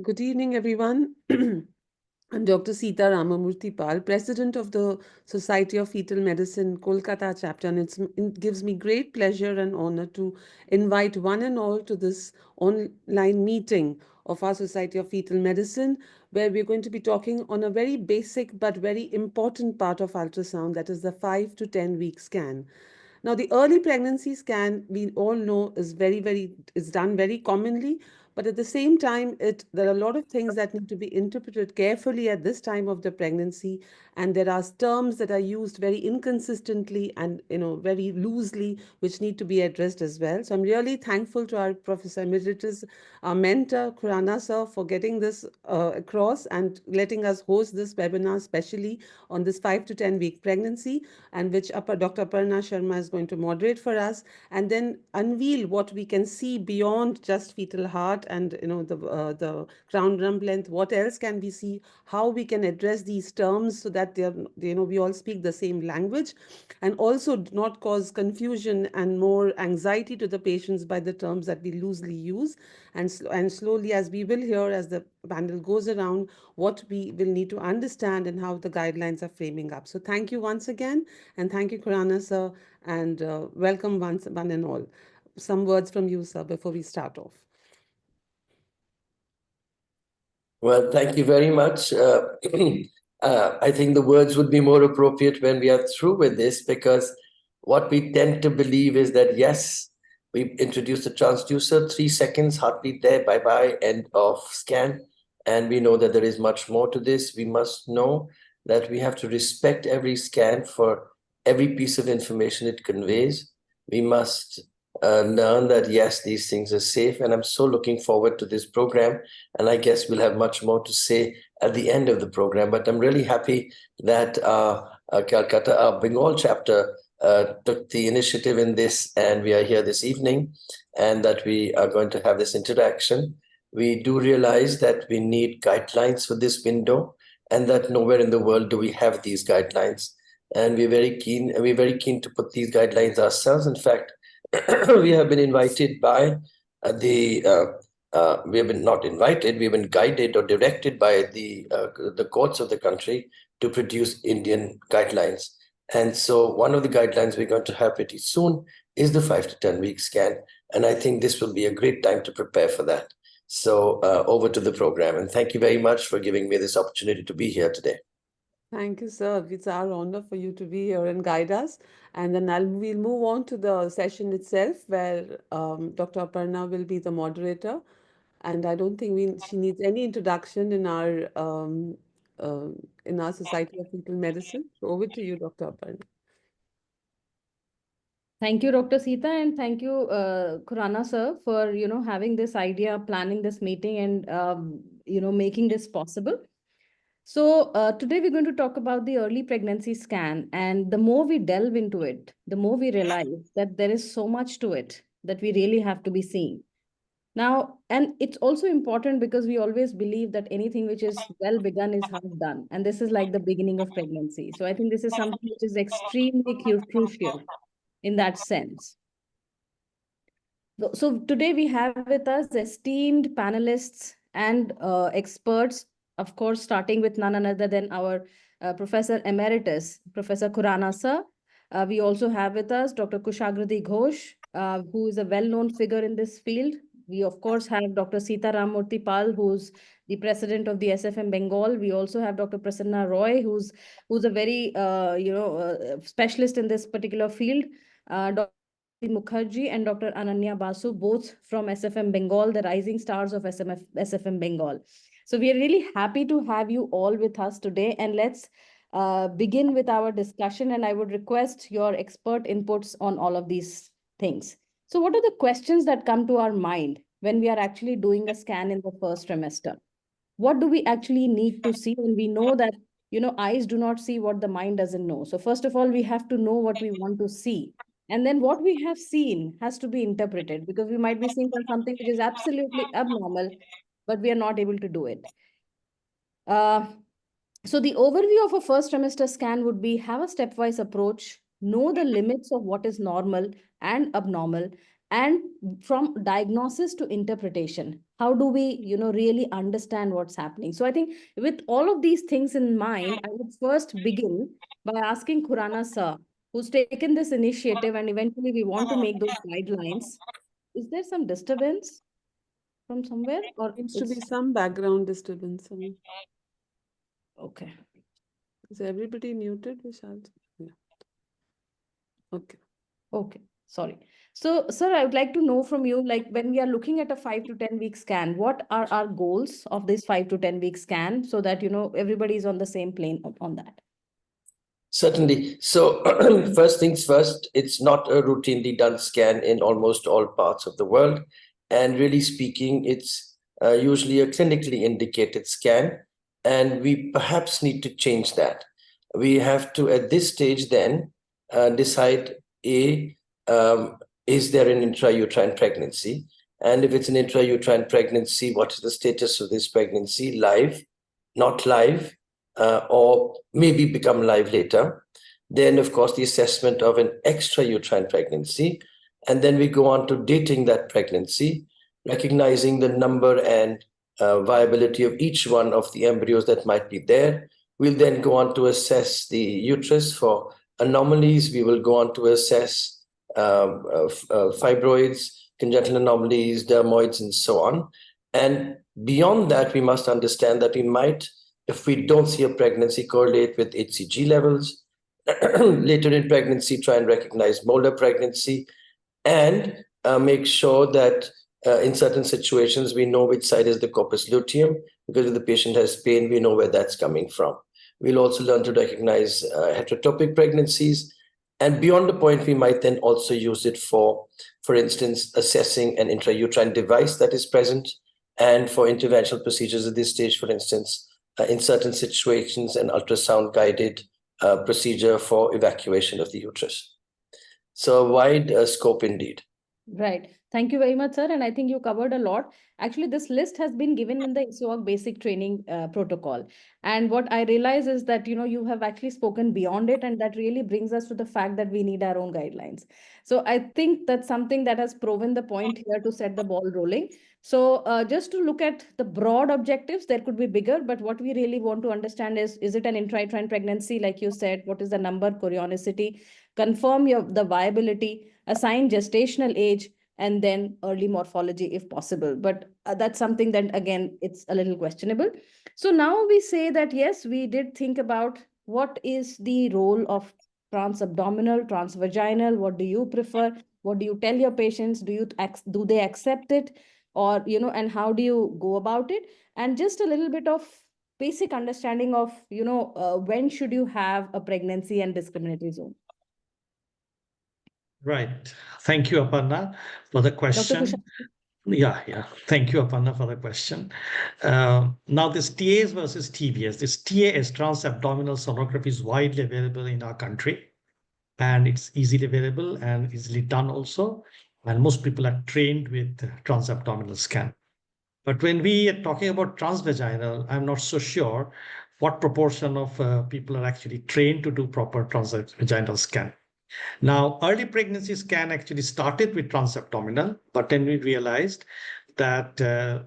Good evening, everyone. I'm Dr. Sita Ramamurthy Pal, President of the Society of Fetal Medicine, Kolkata chapter, and it gives me great pleasure and honor to invite one and all to this online meeting of our Society of Fetal Medicine, where we're going to be talking on a very basic but very important part of ultrasound, that is the 5 to 10 week scan. Now, the early pregnancy scan, we all know, is done very commonly, but at the same time, there are a lot of things that need to be interpreted carefully at this time of the pregnancy, and there are terms that are used very inconsistently and very loosely, which need to be addressed as well. So I'm really thankful to our Professor Emeritus, our mentor, Khurana sir, for getting this across and letting us host this webinar, especially on this 5 to 10 week pregnancy, and which Dr. Aparna Sharma is going to moderate for us, and then unveil what we can see beyond just fetal heart and the crown-rump length. What else can we see? How we can address these terms so that we all speak the same language, and also do not cause confusion and more anxiety to the patients by the terms that we loosely use. And slowly, as we will hear as the panel goes around, what we will need to understand and how the guidelines are framing up. So thank you once again, and thank you, Khurana sir, and welcome one and all. Some words from you, sir, before we start off. Well, thank you very much. I think the words would be more appropriate when we are through with this, because what we tend to believe is that, yes, we introduced the transducer, 3 seconds, heartbeat there, bye-bye, end of scan. And we know that there is much more to this. We must know that we have to respect every scan for every piece of information it conveys. We must learn that, yes, these things are safe. And I'm so looking forward to this program. And I guess we'll have much more to say at the end of the program. But I'm really happy that Calcutta, Bengal chapter took the initiative in this, and we are here this evening, and that we are going to have this interaction. We do realize that we need guidelines for this window, and that nowhere in the world do we have these guidelines. And we're very keen to put these guidelines ourselves. In fact, we have been invited by we have been not invited, we've been guided or directed by the courts of the country to produce Indian guidelines. And so one of the guidelines we're going to have pretty soon is the 5 to 10 week scan. And I think this will be a great time to prepare for that. So over to the program. And thank you very much for giving me this opportunity to be here today. Thank you, sir. It's our honor for you to be here and guide us. And then we'll move on to the session itself, where Dr. Aparna will be the moderator. And I don't think she needs any introduction uh, in our Society of Fetal Medicine. So over to you, Dr. Aparna. Thank you, Dr. Sita, and thank you, Khurana sir, for having this idea, planning this meeting, and making this possible. So today we're going to talk about the early pregnancy scan, and the more we delve into it, the more we realize that there is so much to it that we really have to be seeing. Now, and it's also important because we always believe that anything which is well begun is half done, and this is like the beginning of pregnancy. So I think this is something which is extremely crucial in that sense. So today we have with us esteemed panelists and experts, of course, starting with none other than our Professor Emeritus, Professor Khurana sir. We also have with us Dr. Kushagrati Ghosh, who is a well-known figure in this field. We, of course, have Dr. Sita Ramamurthy Pal, who's the president of the SFM Bengal. We also have Dr. Prasanna Roy, who's a very specialist in this particular field. Dr. Mukherjee and Dr. Ananya Basu, both from SFM Bengal, the rising stars of SFM Bengal. So we are really happy to have you all with us today. And let's begin with our discussion. And I would request your expert inputs on all of these things. So what are the questions that come to our mind when we are actually doing a scan in the first trimester? What do we actually need to see? And we know that, eyes do not see what the mind doesn't know. So first of all, we have to know what we want to see. And then what we have seen has to be interpreted, because we might be seeing something which is absolutely abnormal, but we are not able to do it. So the overview of a first trimester scan would be have a stepwise approach, know the limits of what is normal and abnormal, And from diagnosis to interpretation, how do we, really understand what's happening? So I think with all of these things in mind, I would first begin by asking Khurana sir, who's taken this initiative, and eventually we want to make those guidelines. Is there some disturbance from somewhere, or Seems to be it's some background disturbance. okay? Is everybody muted, Vishal? Yeah. Okay. Okay, sorry. So, sir, I would like to know from you, like when we are looking at a 5 to 10 week scan, what are our goals of this 5 to 10 week scan, so that everybody is on the same plane on that? Certainly. So first things first, it's not a routinely done scan in almost all parts of the world. And really speaking, it's usually a clinically indicated scan. And we perhaps need to change that. We have to, at this stage then, decide, is there an intrauterine pregnancy? And if it's an intrauterine pregnancy, what is the status of this pregnancy? Live, not live, or maybe become live later. Then, of course, the assessment of an extrauterine pregnancy. And then we go on to dating that pregnancy, recognizing the number and viability of each one of the embryos that might be there. We'll then go on to assess the uterus for anomalies. We will go on to assess fibroids, congenital anomalies, dermoids, and so on. And beyond that, we must understand that we might, if we don't see a pregnancy, correlate with HCG levels. Later in pregnancy, try and recognize molar pregnancy, and make sure that in certain situations, we know which side is the corpus luteum, because if the patient has pain, we know where that's coming from. We'll also learn to recognize heterotopic pregnancies. And beyond the point, we might then also use it for instance, assessing an intrauterine device that is present, and for interventional procedures at this stage, for instance, in certain situations, an ultrasound-guided procedure for evacuation of the uterus. So a wide scope indeed. Right. Thank you very much, sir. And I think you covered a lot. Actually, this list has been given in the ISOAC basic training protocol. And what I realize is that, you have actually spoken beyond it. And that really brings us to the fact that we need our own guidelines. So I think that's something that has proven the point here to set the ball rolling. So just to look at the broad objectives, there could be bigger, but what we really want to understand is it an intrauterine pregnancy? Like you said, what is the number, chorionicity, confirm the viability, assign gestational age, and then early morphology if possible. But that's something that, again, it's a little questionable. So now we say that, yes, we did think about what is the role of transabdominal, transvaginal, what do you prefer? What do you tell your patients? Do they accept it? Or, and how do you go about it? And just a little bit of basic understanding of, when should you have a pregnancy and discriminatory zone? Right. Thank you, Aparna, for the Dr. question. Kushal. Yeah. Thank you, Aparna, for the question. Now, this TAS versus TVS. This TAS, transabdominal sonography, is widely available in our country, and it's easily available and easily done also. And most people are trained with transabdominal scan. But when we are talking about transvaginal, I'm not so sure what proportion of people are actually trained to do proper transvaginal scan. Now, early pregnancy scan actually started with transabdominal, but then we realized that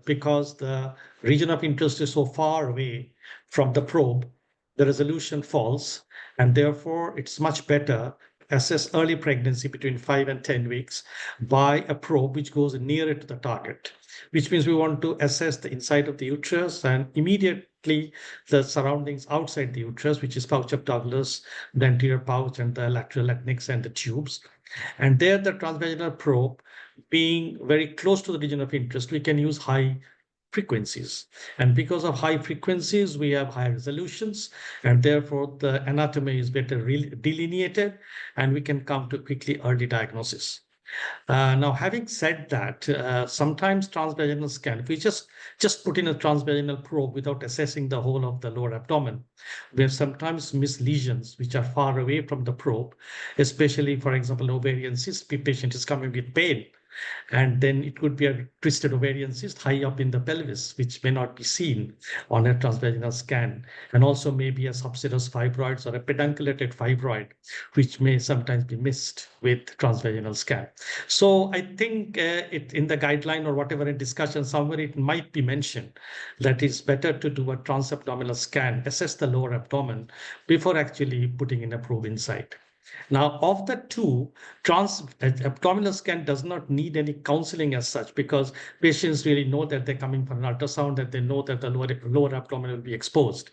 because the region of interest is so far away from the probe, the resolution falls, and therefore it's much better to assess early pregnancy between 5 and 10 weeks by a probe which goes nearer to the target, which means we want to assess the inside of the uterus and immediately the surroundings outside the uterus, which is pouch of Douglas, the anterior pouch, and the lateral adnix and the tubes. And there, the transvaginal probe, being very close to the region of interest, we can use high frequencies. And because of high frequencies, we have high resolutions, and therefore the anatomy is better delineated, and we can come to quickly early diagnosis. Now, having said that, sometimes transvaginal scan, if we just put in a transvaginal probe without assessing the whole of the lower abdomen, we have sometimes missed lesions which are far away from the probe, especially, for example, ovarian cyst patient is coming with pain. And then it could be a twisted ovarian cyst high up in the pelvis, which may not be seen on a transvaginal scan. And also maybe a subserous fibroids or a pedunculated fibroid, which may sometimes be missed with transvaginal scan. So I think it in the guideline or whatever in discussion somewhere it might be mentioned that it's better to do a transabdominal scan, assess the lower abdomen before actually putting in a probe inside. Now, of the two, abdominal scan does not need any counseling as such because patients really know that they're coming for an ultrasound, that they know that the lower abdomen will be exposed.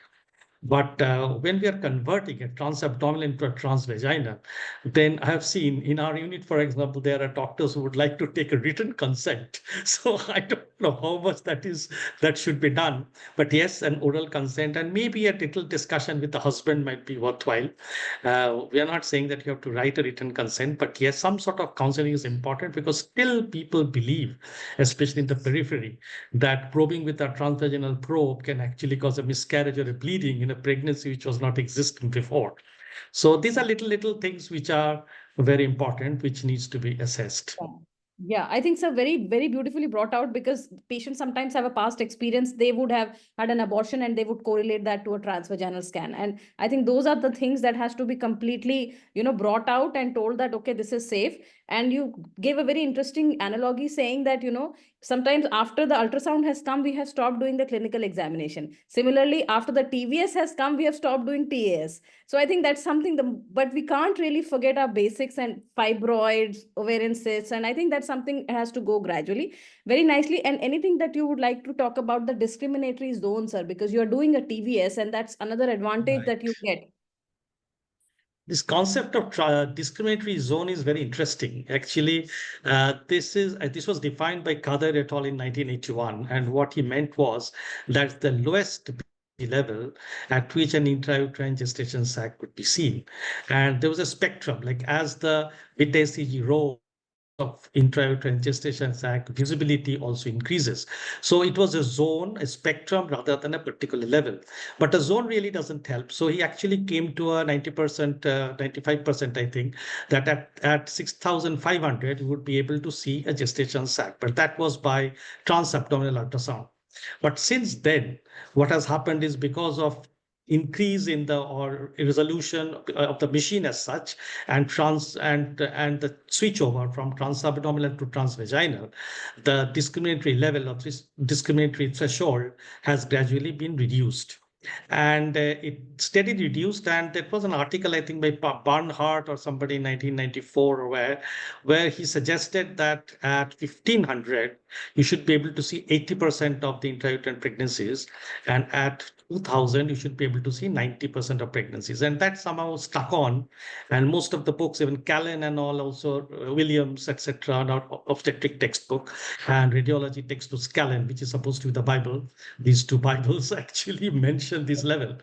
But when we are converting a transabdominal into a transvaginal, then I have seen in our unit, for example, there are doctors who would like to take a written consent. So I don't know how much that should be done. But yes, an oral consent and maybe a little discussion with the husband might be worthwhile. We are not saying that you have to write a written consent, but yes, some sort of counseling is important because still people believe, especially in the periphery, that probing with a transvaginal probe can actually cause a miscarriage or a bleeding in a pregnancy which was not existing before. So these are little things which are very important, which needs to be assessed. Yeah, I think so. Very, very beautifully brought out because patients sometimes have a past experience. They would have had an abortion and they would correlate that to a transvaginal scan. And I think those are the things that has to be completely, brought out and told that, okay, this is safe. And you gave a very interesting analogy saying that, sometimes after the ultrasound has come, we have stopped doing the clinical examination. Similarly, after the TVS has come, we have stopped doing TAS. So I think that's something, but we can't really forget our basics and fibroids, ovarian cysts. And I think that's something has to go gradually, very nicely. And anything that you would like to talk about the discriminatory zone, sir, because you're doing a TVS and that's another advantage Right. that you get. This concept of discriminatory zone is very interesting. Actually, this was defined by Kader et al. In 1981, and what he meant was that the lowest level at which an intrauterine gestation sac could be seen, and there was a spectrum. Like as the beta-HCG rose of intrauterine gestation sac, visibility also increases. So it was a zone, a spectrum rather than a particular level. But a zone really doesn't help. So he actually came to a 90%, 95%, I think, that at 6,500, you would be able to see a gestation sac. But that was by transabdominal ultrasound. But since then, what has happened is because of increase in the or resolution of the machine as such and the switch over from transabdominal to transvaginal, the discriminatory level of this discriminatory threshold has gradually been reduced, and it steadily reduced. And there was an article, I think, by Barnhart or somebody in 1994 where he suggested that at 1500 you should be able to see 80% of the intrauterine pregnancies, and at 2000 you should be able to see 90% of pregnancies. And that somehow stuck on, and most of the books, even Callan and all, also Williams, etc., obstetric textbook and radiology textbooks, Callan, which is supposed to be the Bible, these two Bibles actually mention this level.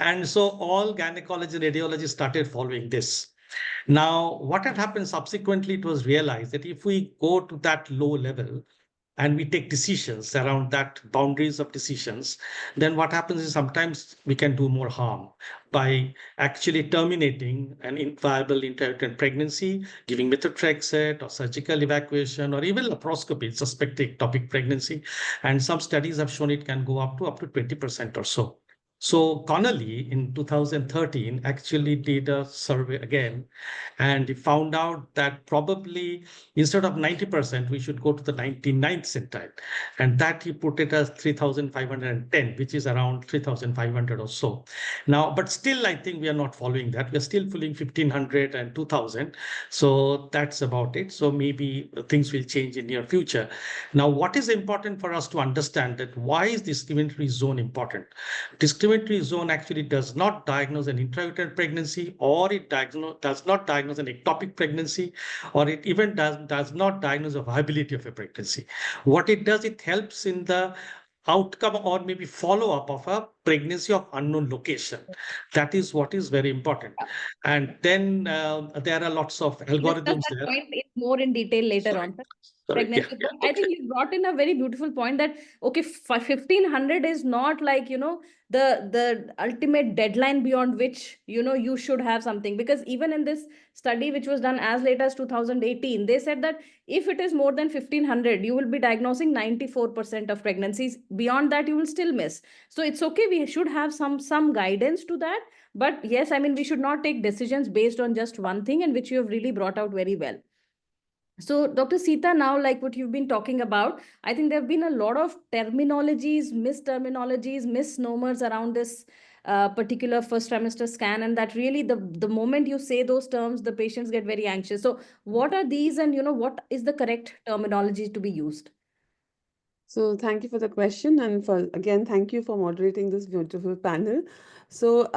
And so all gynecology and radiology started following this. Now, what had happened subsequently, it was realized that if we go to that low level, and we take decisions around that boundaries of decisions, then what happens is sometimes we can do more harm by actually terminating an inviable intrauterine pregnancy, giving methotrexate or surgical evacuation or even laparoscopy, suspected ectopic pregnancy. And some studies have shown it can go up to 20% or so. So Connolly in 2013 actually did a survey again, and he found out that probably instead of 90%, we should go to the 99th centile. And that he put it as 3,510, which is around 3,500 or so. Now, but still, I think we are not following that. We're still following 1,500 and 2,000. So that's about it. So maybe things will change in near future. Now, what is important for us to understand that why is discriminatory zone important? Discriminatory zone actually does not diagnose an intrauterine pregnancy, or it does not diagnose an ectopic pregnancy, or it even does not diagnose a viability of a pregnancy. What it does, it helps in the outcome or maybe follow-up of a pregnancy of unknown location. That is what is very important. And then there are lots of Discuss algorithms that there. point in more in detail later Sorry. on. Sorry. Yeah, Pregnancy. I think you brought in a very beautiful point that, okay, 1500 is not like, the ultimate deadline beyond which, you should have something. Because even in this study, which was done as late as 2018, they said that if it is more than 1500, you will be diagnosing 94% of pregnancies. Beyond that, you will still miss. So it's okay. We should have some guidance to that. But yes, I mean, we should not take decisions based on just one thing, and which you have really brought out very well. So, Dr. Sita, now, like what you've been talking about, I think there have been a lot of terminologies, misterminologies, misnomers around this particular first trimester scan, and that really the moment you say those terms, the patients get very anxious. So, what are these, and what is the correct terminology to be used? So thank you for the question, and again, thank you for moderating this beautiful panel. So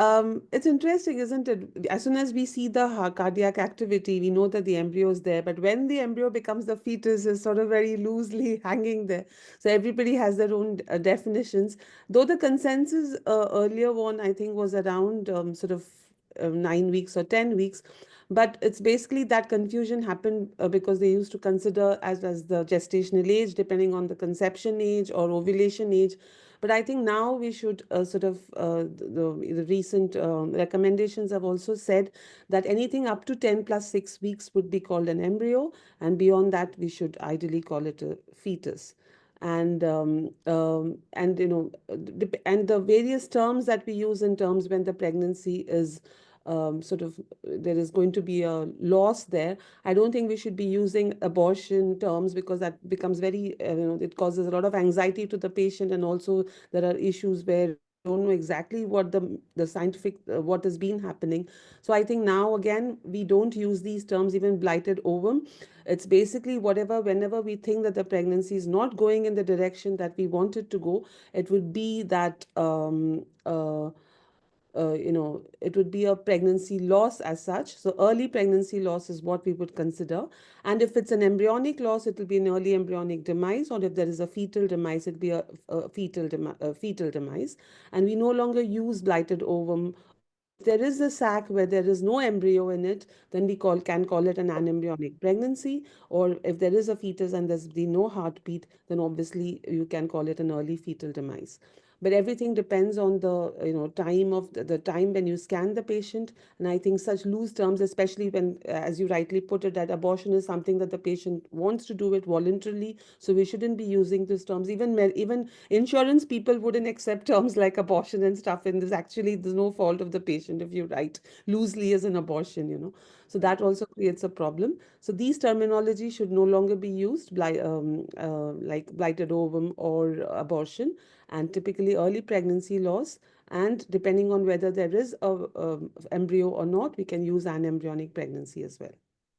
it's interesting, isn't it? As soon as we see the cardiac activity, we know that the embryo is there. But when the embryo becomes the fetus, is sort of very loosely hanging there. So everybody has their own definitions. Though the consensus earlier one, I think, was around sort of 9 weeks or 10 weeks. But it's basically that confusion happened because they used to consider as the gestational age, depending on the conception age or ovulation age. But I think now we should the recent recommendations have also said that anything up to 10 plus 6 weeks would be called an embryo, and beyond that we should ideally call it a fetus. And and the various terms that we use in terms when the pregnancy is there is going to be a loss there. I don't think we should be using abortion terms, because that becomes very, it causes a lot of anxiety to the patient, and also there are issues where we don't know exactly what the scientific what has been happening. So I think now again we don't use these terms, even blighted ovum. It's basically whenever we think that the pregnancy is not going in the direction that we want it to go, it would be that it would be a pregnancy loss as such. So early pregnancy loss is what we would consider. And if it's an embryonic loss, it will be an early embryonic demise. Or if there is a fetal demise, it will be a fetal demise. And we no longer use blighted ovum. If there is a sac where there is no embryo in it, then we can call it an anembryonic pregnancy. Or if there is a fetus and there's been no heartbeat, then obviously you can call it an early fetal demise. But everything depends on the time of the time when you scan the patient. And I think such loose terms, especially when, as you rightly put it, that abortion is something that the patient wants to do it voluntarily. So we shouldn't be using these terms. Even insurance people wouldn't accept terms like abortion and stuff. And there's no fault of the patient if you write loosely as an abortion. So that also creates a problem. So these terminology should no longer be used, like blighted ovum or abortion, and typically early pregnancy loss. And depending on whether there is a embryo or not, we can use an embryonic pregnancy as well.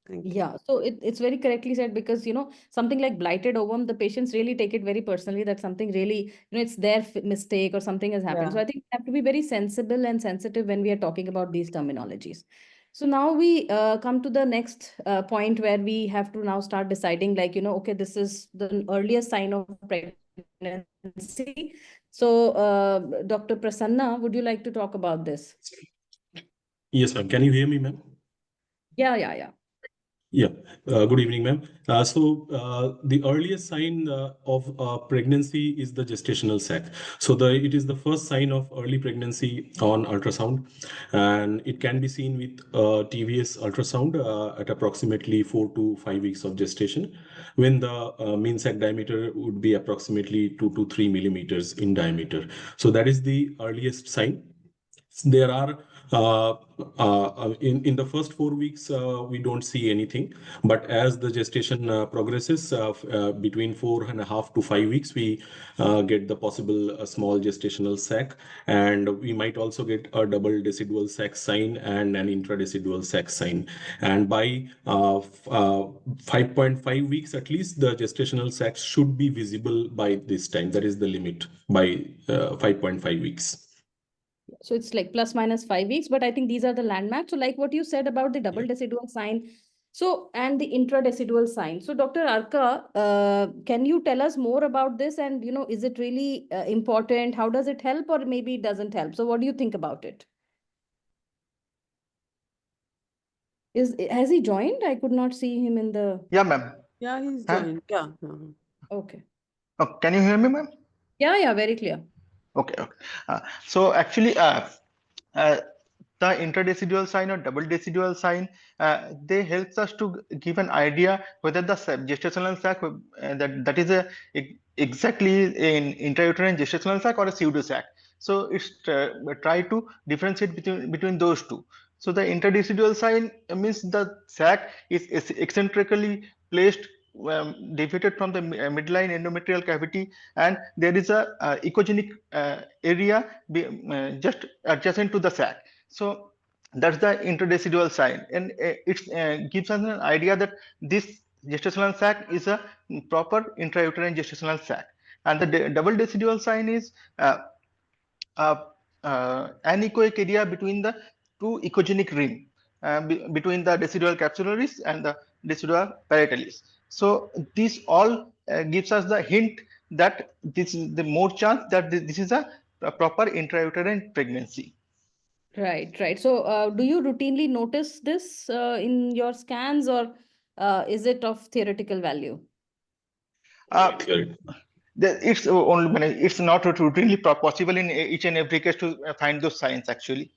Thank you. Yeah, so it's very correctly said, because something like blighted ovum, the patients really take it very personally, that something really, it's their mistake or something has happened. Yeah. So I think we have to be very sensible and sensitive when we are talking about these terminologies. So now we come to the next point, where we have to now start deciding, like, okay, this is the earliest sign of pregnancy. So Dr. Prasanna, would you like to talk about this? Yes, ma'am. Can you hear me, ma'am? Yeah. Yeah. Good evening, ma'am. The earliest sign of pregnancy is the gestational sac. So it is the first sign of early pregnancy on ultrasound, and it can be seen with TVS ultrasound at approximately 4 to 5 weeks of gestation, when the mean sac diameter would be approximately 2 to 3 millimeters in diameter. So that is the earliest sign. There are in the first 4 weeks we don't see anything, but as the gestation progresses between 4.5 to 5 weeks, we get the possible small gestational sac, and we might also get a double decidual sac sign and an intradecidual sac sign. And by 5.5 weeks at least, the gestational sac should be visible by this time. That is the limit, by 5.5 weeks. So it's like plus minus 5 weeks, but I think these are the landmarks. So like what you said about the double decidual sign, So, and the intradecidual sign. So, Dr. Arka, can you tell us more about this? And, is it really important? How does it help, or maybe it doesn't help? So, what do you think about it? Has he joined? I could not see him in the. Yeah, ma'am. Yeah, he's Huh? joined. Yeah. Okay. Oh, can you hear me, ma'am? Yeah, very clear. Okay, okay. So actually, the intradecidual sign or double decidual sign, they helps us to give an idea whether the gestational sac that is exactly an intrauterine gestational sac or a pseudo sac. So it's try to differentiate between those two. So the intradecidual sign means the sac is eccentrically placed, deviated from the midline endometrial cavity, and there is a echogenic area just adjacent to the sac. So that's the intradecidual sign, and it gives us an idea that this gestational sac is a proper intrauterine gestational sac. And the double decidual sign is anechoic area between the two echogenic rim, between the decidual capsularis and the decidual parietalis. So this all gives us the hint that this is the more chance that this is a proper intrauterine pregnancy. Right. So, do you routinely notice this in your scans, or is it of theoretical value? It's only, it's not routinely possible in each and every case to find those signs actually.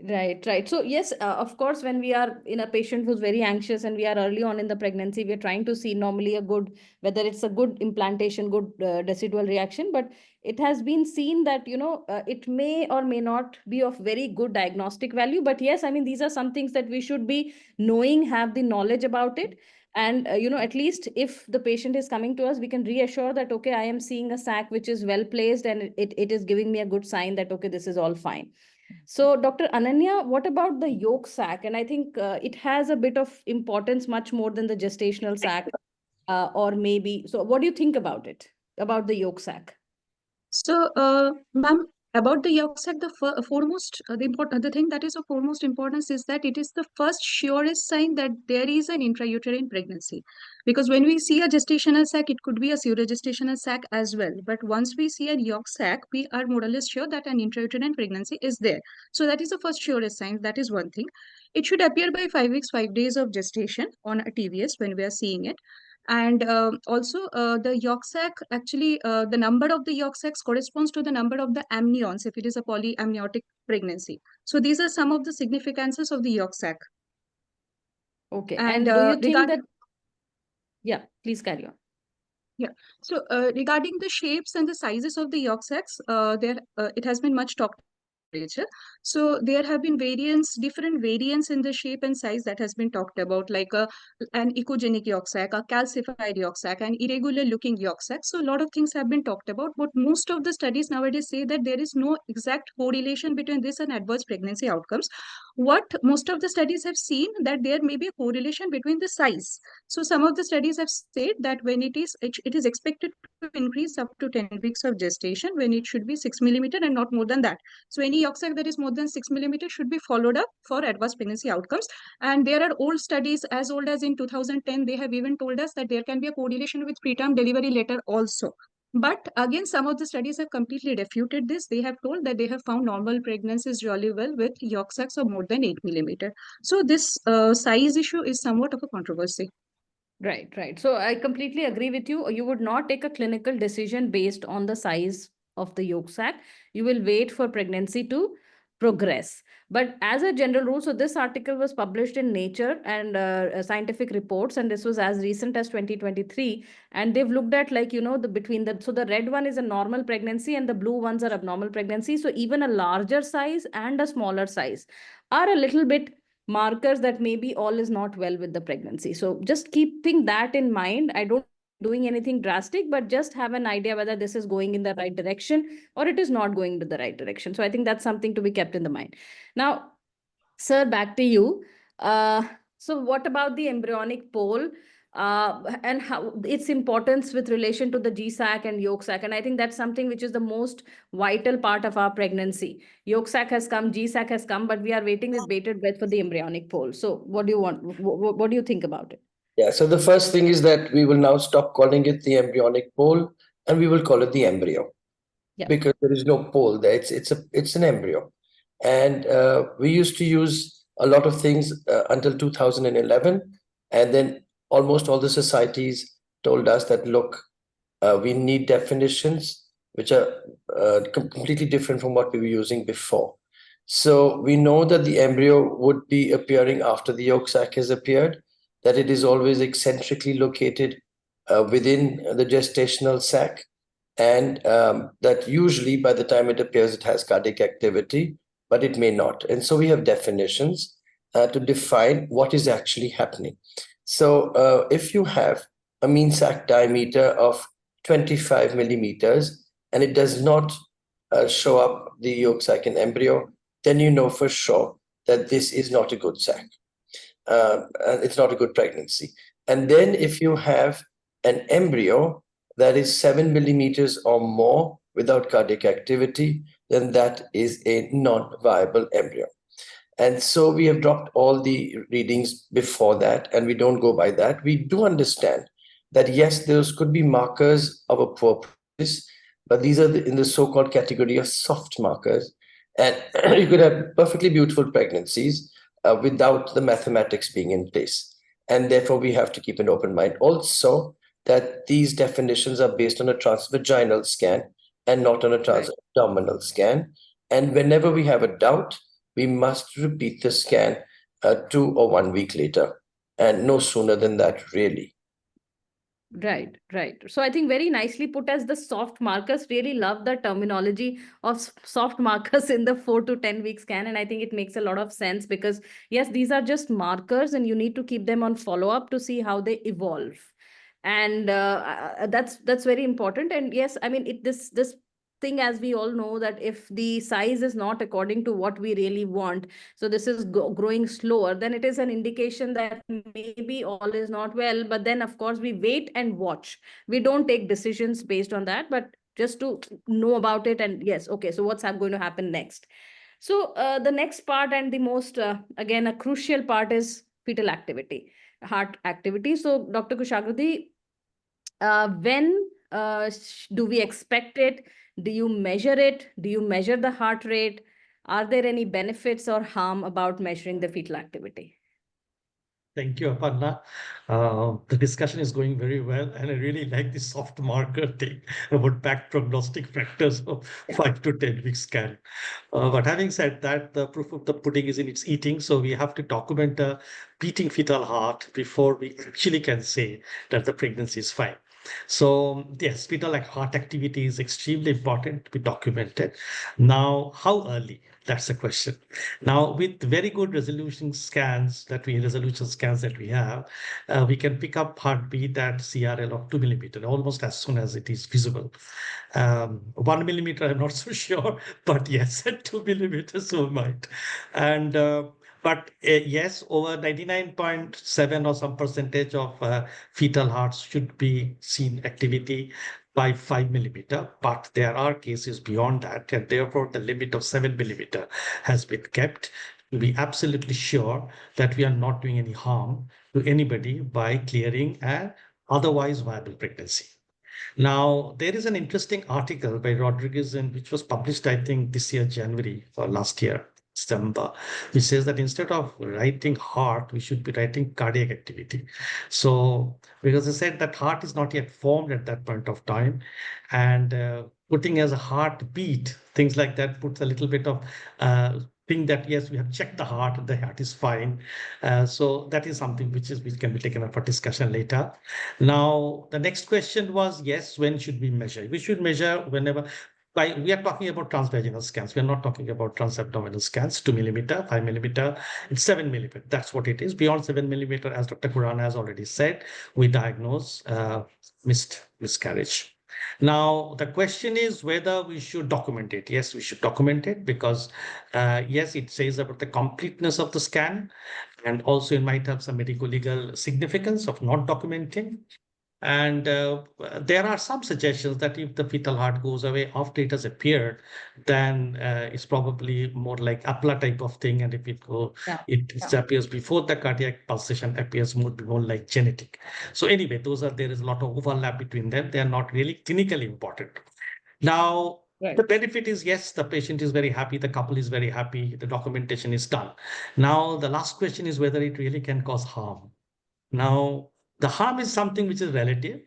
Right. So yes, of course, when we are in a patient who's very anxious and we are early on in the pregnancy, we're trying to see normally whether it's a good implantation, good decidual reaction. But it has been seen that, it may or may not be of very good diagnostic value. But yes, I mean, these are some things that we should be knowing, have the knowledge about it. And, at least if the patient is coming to us, we can reassure that, okay, I am seeing a sac which is well placed, and it is giving me a good sign that, okay, this is all fine. So, Dr. Ananya, what about the yolk sac? And I think it has a bit of importance, much more than the gestational sac, or maybe. So, what do you think about it, about the yolk sac? So, ma'am, about the yolk sac, the thing that is of foremost importance is that it is the first surest sign that there is an intrauterine pregnancy. Because when we see a gestational sac, it could be a pseudogestational sac as well. But once we see a yolk sac, we are more or less sure that an intrauterine pregnancy is there. So that is the first surest sign. That is one thing. It should appear by 5 weeks, 5 days of gestation on a TVS when we are seeing it. And also the yolk sac, actually the number of the yolk sacs corresponds to the number of the amnions if it is a polyamniotic pregnancy. So these are some of the significances of the yolk sac. Okay. And do you think that... Yeah, please carry on. Yeah. So regarding the shapes and the sizes of the yolk sacs, it has been much talked about in the literature. So there have been different variants in the shape and size that has been talked about, like an echogenic yolk sac, a calcified yolk sac, an irregular looking yolk sac. So a lot of things have been talked about, but most of the studies nowadays say that there is no exact correlation between this and adverse pregnancy outcomes. What most of the studies have seen, that there may be a correlation between the size. So some of the studies have said that when it is expected to increase up to 10 weeks of gestation, when it should be 6 millimeter and not more than that. So any yolk sac that is more than 6 millimeter should be followed up for adverse pregnancy outcomes. And there are old studies as old as in 2010. They have even told us that there can be a correlation with preterm delivery later also. But again, some of the studies have completely refuted this. They have told that they have found normal pregnancies jolly well with yolk sacs of more than 8 millimeter. So this size issue is somewhat of a controversy. Right. So I completely agree with you. You would not take a clinical decision based on the size of the yolk sac. You will wait for pregnancy to progress. But as a general rule, so this article was published in Nature and Scientific Reports, and this was as recent as 2023. And they've looked at, like, so the red one is a normal pregnancy and the blue ones are abnormal pregnancy. So even a larger size and a smaller size are a little bit markers that maybe all is not well with the pregnancy. So just keeping that in mind, I don't doing anything drastic, but just have an idea whether this is going in the right direction or it is not going to the right direction. So I think that's something to be kept in the mind. Now, sir, back to you. So what about the embryonic pole? and how its importance with relation to the G-sac and yolk sac. And I think that's something which is the most vital part of our pregnancy. Yolk sac has come, G-sac has come, but we are waiting with bated breath for the embryonic pole. So what do you want? What do you think about it? Yeah, so the first thing is that we will now stop calling it the embryonic pole and we will call it the embryo. Yeah. Because there is no pole there. It's an embryo. And we used to use a lot of things until 2011. And then almost all the societies told us that, look, we need definitions which are completely different from what we were using before. So we know that the embryo would be appearing after the yolk sac has appeared, that it is always eccentrically located within the gestational sac, and that usually by the time it appears, it has cardiac activity, but it may not. And so we have definitions to define what is actually happening. So if you have a mean sac diameter of 25 millimeters and it does not show up the yolk sac in embryo, then you know for sure that this is not a good sac. It's not a good pregnancy. And then if you have an embryo that is 7 millimeters or more without cardiac activity, then that is a non-viable embryo. And so we have dropped all the readings before that, and we don't go by that. We do understand that, yes, those could be markers of a poor prognosis, but these are in the so-called category of soft markers. And you could have perfectly beautiful pregnancies without the mathematics being in place. And therefore, we have to keep an open mind. Also, that these definitions are based on a transvaginal scan and not on a transabdominal scan. And whenever we have a doubt, we must repeat the scan 2 or 1 week later, and no sooner than that, really. Right, right. So I think very nicely put as the soft markers. Really love the terminology of soft markers in the 4 to 10 week scan. And I think it makes a lot of sense because, yes, these are just markers and you need to keep them on follow-up to see how they evolve. And that's very important. And yes, I mean, this thing, as we all know, that if the size is not according to what we really want, so this is growing slower, then it is an indication that maybe all is not well. But then, of course, we wait and watch. We don't take decisions based on that, but just to know about it. And yes, okay, so what's going to happen next? So the next part and the most, again, a crucial part is fetal activity, heart activity. So Dr. Kushagrati, when do we expect it? Do you measure it? Do you measure the heart rate? Are there any benefits or harm about measuring the fetal activity? Thank you, Aparna. The discussion is going very well, and I really like the soft marker thing about back prognostic factors of 5 to 10 week scan. But having said that, the proof of the pudding is in its eating, so we have to document a beating fetal heart before we actually can say that the pregnancy is fine. So yes, fetal heart activity is extremely important to be documented. Now, how early? That's the question. Now, with very good resolution scans that we have, we can pick up heartbeat at CRL of 2 millimeter almost as soon as it is visible. 1 millimeter, I'm not so sure, but yes, at 2 millimeters we might. And but yes, over 99.7 or some percentage of fetal hearts should be seen activity by 5 millimeter, but there are cases beyond that, and therefore the limit of 7 millimeter has been kept to be absolutely sure that we are not doing any harm to anybody by clearing an otherwise viable pregnancy. Now, there is an interesting article by Rodriguez, which was published, I think, this year, January or last year, December, which says that instead of writing heart, we should be writing cardiac activity. So, because they said that heart is not yet formed at that point of time, and putting as a heartbeat, things like that puts a little bit of thing that yes, we have checked the heart is fine. So that is something which can be taken up for discussion later. Now, the next question was, yes, when should we measure? We should measure whenever. We are talking about transvaginal scans. We are not talking about transabdominal scans, 2 millimeter, 5 millimeter, and 7 millimeter. That's what it is. Beyond 7 millimeter, as Dr. Khurana has already said, we diagnose miscarriage. Now, the question is whether we should document it. Yes, we should document it because, yes, it says about the completeness of the scan. And also it might have some medical legal significance of not documenting. And there are some suggestions that if the fetal heart goes away after it has appeared, then it's probably more like Apla type of thing. And if it appears before the cardiac pulsation, appears more like genetic. So anyway, there is a lot of overlap between them. They are not really clinically important. Now, the benefit is, yes, the patient is very happy, the couple is very happy, the documentation is done. Now, the last question is whether it really can cause harm. Now, the harm is something which is relative.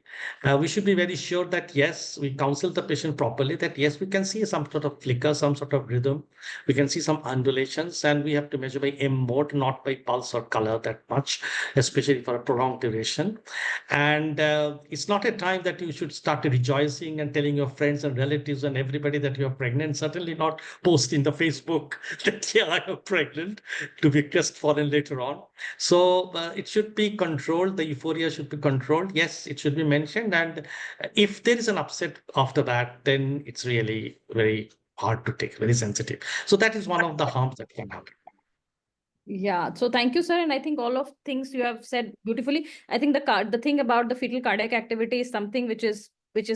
We should be very sure that, yes, we counsel the patient properly, that, yes, we can see some sort of flicker, some sort of rhythm. We can see some undulations, and we have to measure by M mode, not by pulse or color that much, especially for a prolonged duration. And it's not a time that you should start rejoicing and telling your friends and relatives and everybody that you are pregnant. Certainly not post in the Facebook that, yeah, I am pregnant, to be crestfallen later on. So it should be controlled. The euphoria should be controlled. Yes, it should be mentioned. And if there is an upset after that, then it's really very hard to take, very sensitive. So that is one of the harms that can happen. Yeah, so thank you, sir. And I think all of things you have said beautifully. I think the thing about the fetal cardiac activity is something which is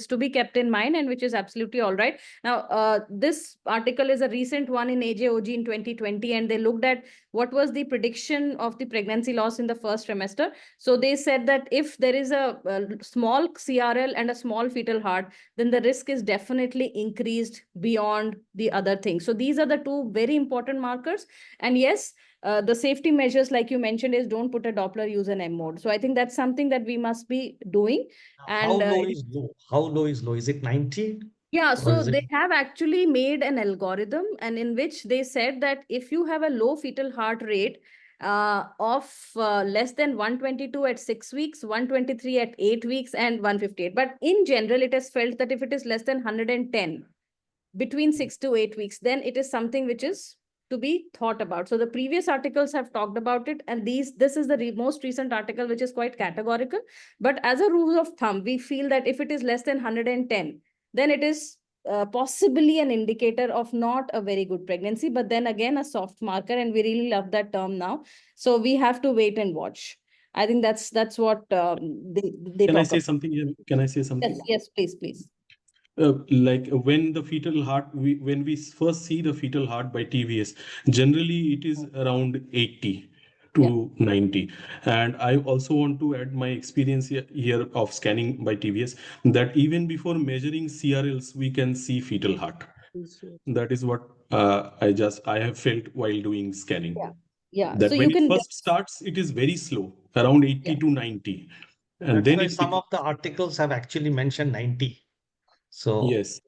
to be kept in mind and which is absolutely all right. Now, this article is a recent one in AJOG in 2020, and they looked at what was the prediction of the pregnancy loss in the first trimester. So they said that if there is a small CRL and a small fetal heart, then the risk is definitely increased beyond the other things. So these are the two very important markers. And yes, the safety measures, like you mentioned, is don't put a Doppler, use an M mode. So I think that's something that we must be doing. How And low is low? How low is low? Is it 90? yeah, Or so is it they have actually made an algorithm, and in which they said that if you have a low fetal heart rate of less than 122 at 6 weeks, 123 at 8 weeks, and 158. But in general, it is felt that if it is less than 110 between 6 to 8 weeks, then it is something which is to be thought about. So the previous articles have talked about it, and this is the most recent article, which is quite categorical. But as a rule of thumb, we feel that if it is less than 110, then it is possibly an indicator of not a very good pregnancy, but then again, a soft marker, and we really love that term now. So we have to wait and watch. I think that's what they Can I talk say about. something here? Can I say something? Yes, please. Like when the fetal heart, when we first see the fetal heart by TVS, generally it is around 80 to 90. And I also want to add my experience here of scanning by TVS, that even before measuring CRLs, we can see fetal heart. That is what I have felt while doing scanning. Yeah. That So when you it can first starts, it is very slow, around 80 to 90. And That's then why it some of the articles have actually mentioned 90. So yes.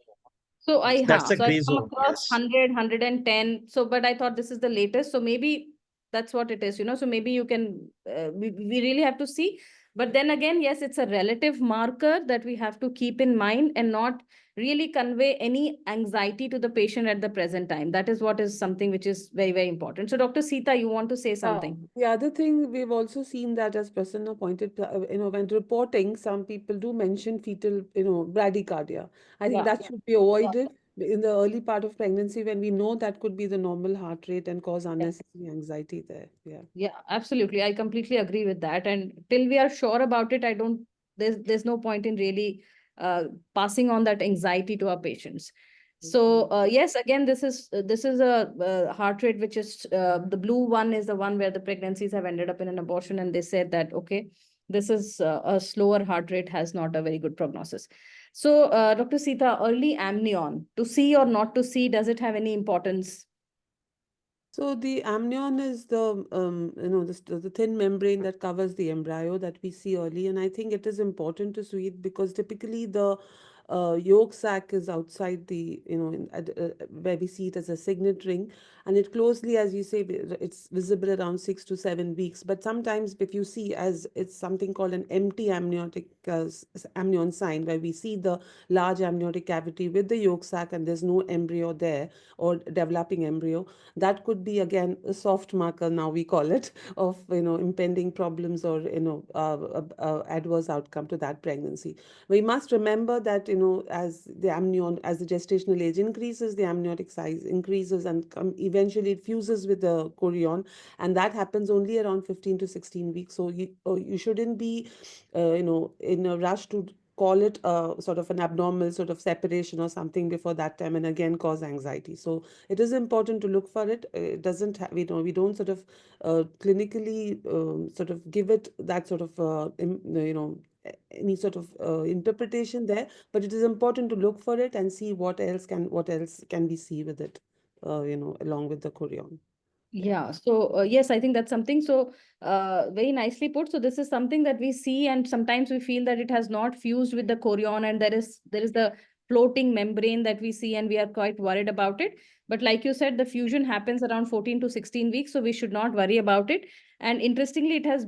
So that's a so I've gray come zone. across Yes. 100, 110. So, but I thought this is the latest. So maybe that's what it is, So maybe you can, we really have to see. But then again, yes, it's a relative marker that we have to keep in mind and not really convey any anxiety to the patient at the present time. That is what is something which is very, very important. So Dr. Sita, you want to say something? The other thing, we've also seen that, as Prasanna pointed, when reporting, some people do mention fetal, bradycardia. I think that should be avoided in the early part of pregnancy, when we know that could be the normal heart rate and cause unnecessary anxiety there. Yeah. Yeah, absolutely. I completely agree with that. And till we are sure about it, there's no point in really passing on that anxiety to our patients. So yes, again, this is a heart rate which is the blue one is the one where the pregnancies have ended up in an abortion, and they said that okay, this is a slower heart rate has not a very good prognosis. So Dr. Sita, early amnion, to see or not to see, does it have any importance? So the amnion is the thin membrane that covers the embryo that we see early, and I think it is important to see it because typically the yolk sac is outside the where we see it as a signet ring, and it closely, as you say, it's visible around 6 to 7 weeks. But sometimes if you see, as it's something called an empty amniotic amnion sign, where we see the large amniotic cavity with the yolk sac and there's no embryo there or developing embryo, that could be again a soft marker, now we call it, of impending problems or adverse outcome to that pregnancy. We must remember that as the gestational age increases, the amniotic size increases, and eventually it fuses with the chorion, and that happens only around 15 to 16 weeks. So you shouldn't be, in a rush to call it sort of an abnormal sort of separation or something before that time, and again cause anxiety. So it is important to look for it. It doesn't have, we don't sort of clinically sort of give it that sort of any sort of interpretation there, but it is important to look for it and see what else can we see with it, along with the chorion. Yeah, so yes, I think that's something. So very nicely put. So this is something that we see, and sometimes we feel that it has not fused with the chorion, and there is the floating membrane that we see, and we are quite worried about it. But like you said, the fusion happens around 14 to 16 weeks, so we should not worry about it. And interestingly, it has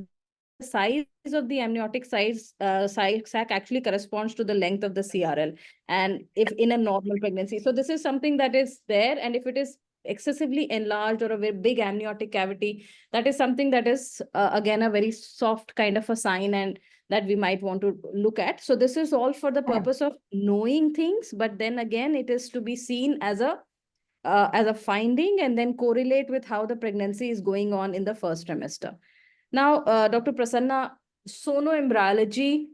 the size of the amniotic sac actually corresponds to the length of the CRL, and if in a normal pregnancy. So this is something that is there, and if it is excessively enlarged or a very big amniotic cavity, that is something that is again a very soft kind of a sign, and that we might want to look at. So this is all for the purpose of knowing things, but then again it is to be seen as a finding, and then correlate with how the pregnancy is going on in the first trimester. Now, Dr. Prasanna, sonoembryology,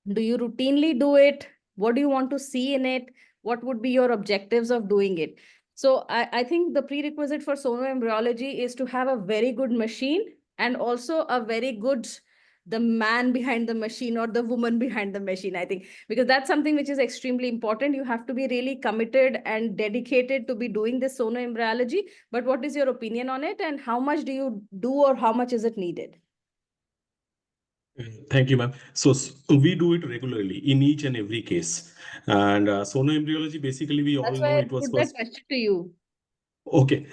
do you routinely do it? What do you want to see in it? What would be your objectives of doing it? So I think the prerequisite for sonoembryology is to have a very good machine, and also a very good, the man behind the machine or the woman behind the machine, I think, because that's something which is extremely important. You have to be really committed and dedicated to be doing this sonoembryology. But what is your opinion on it, and how much do you do, or how much is it needed? Thank you, ma'am. So we do it regularly in each and every case. And sonoembryology, basically, we all That's know why I it was put that first. question to you. Okay.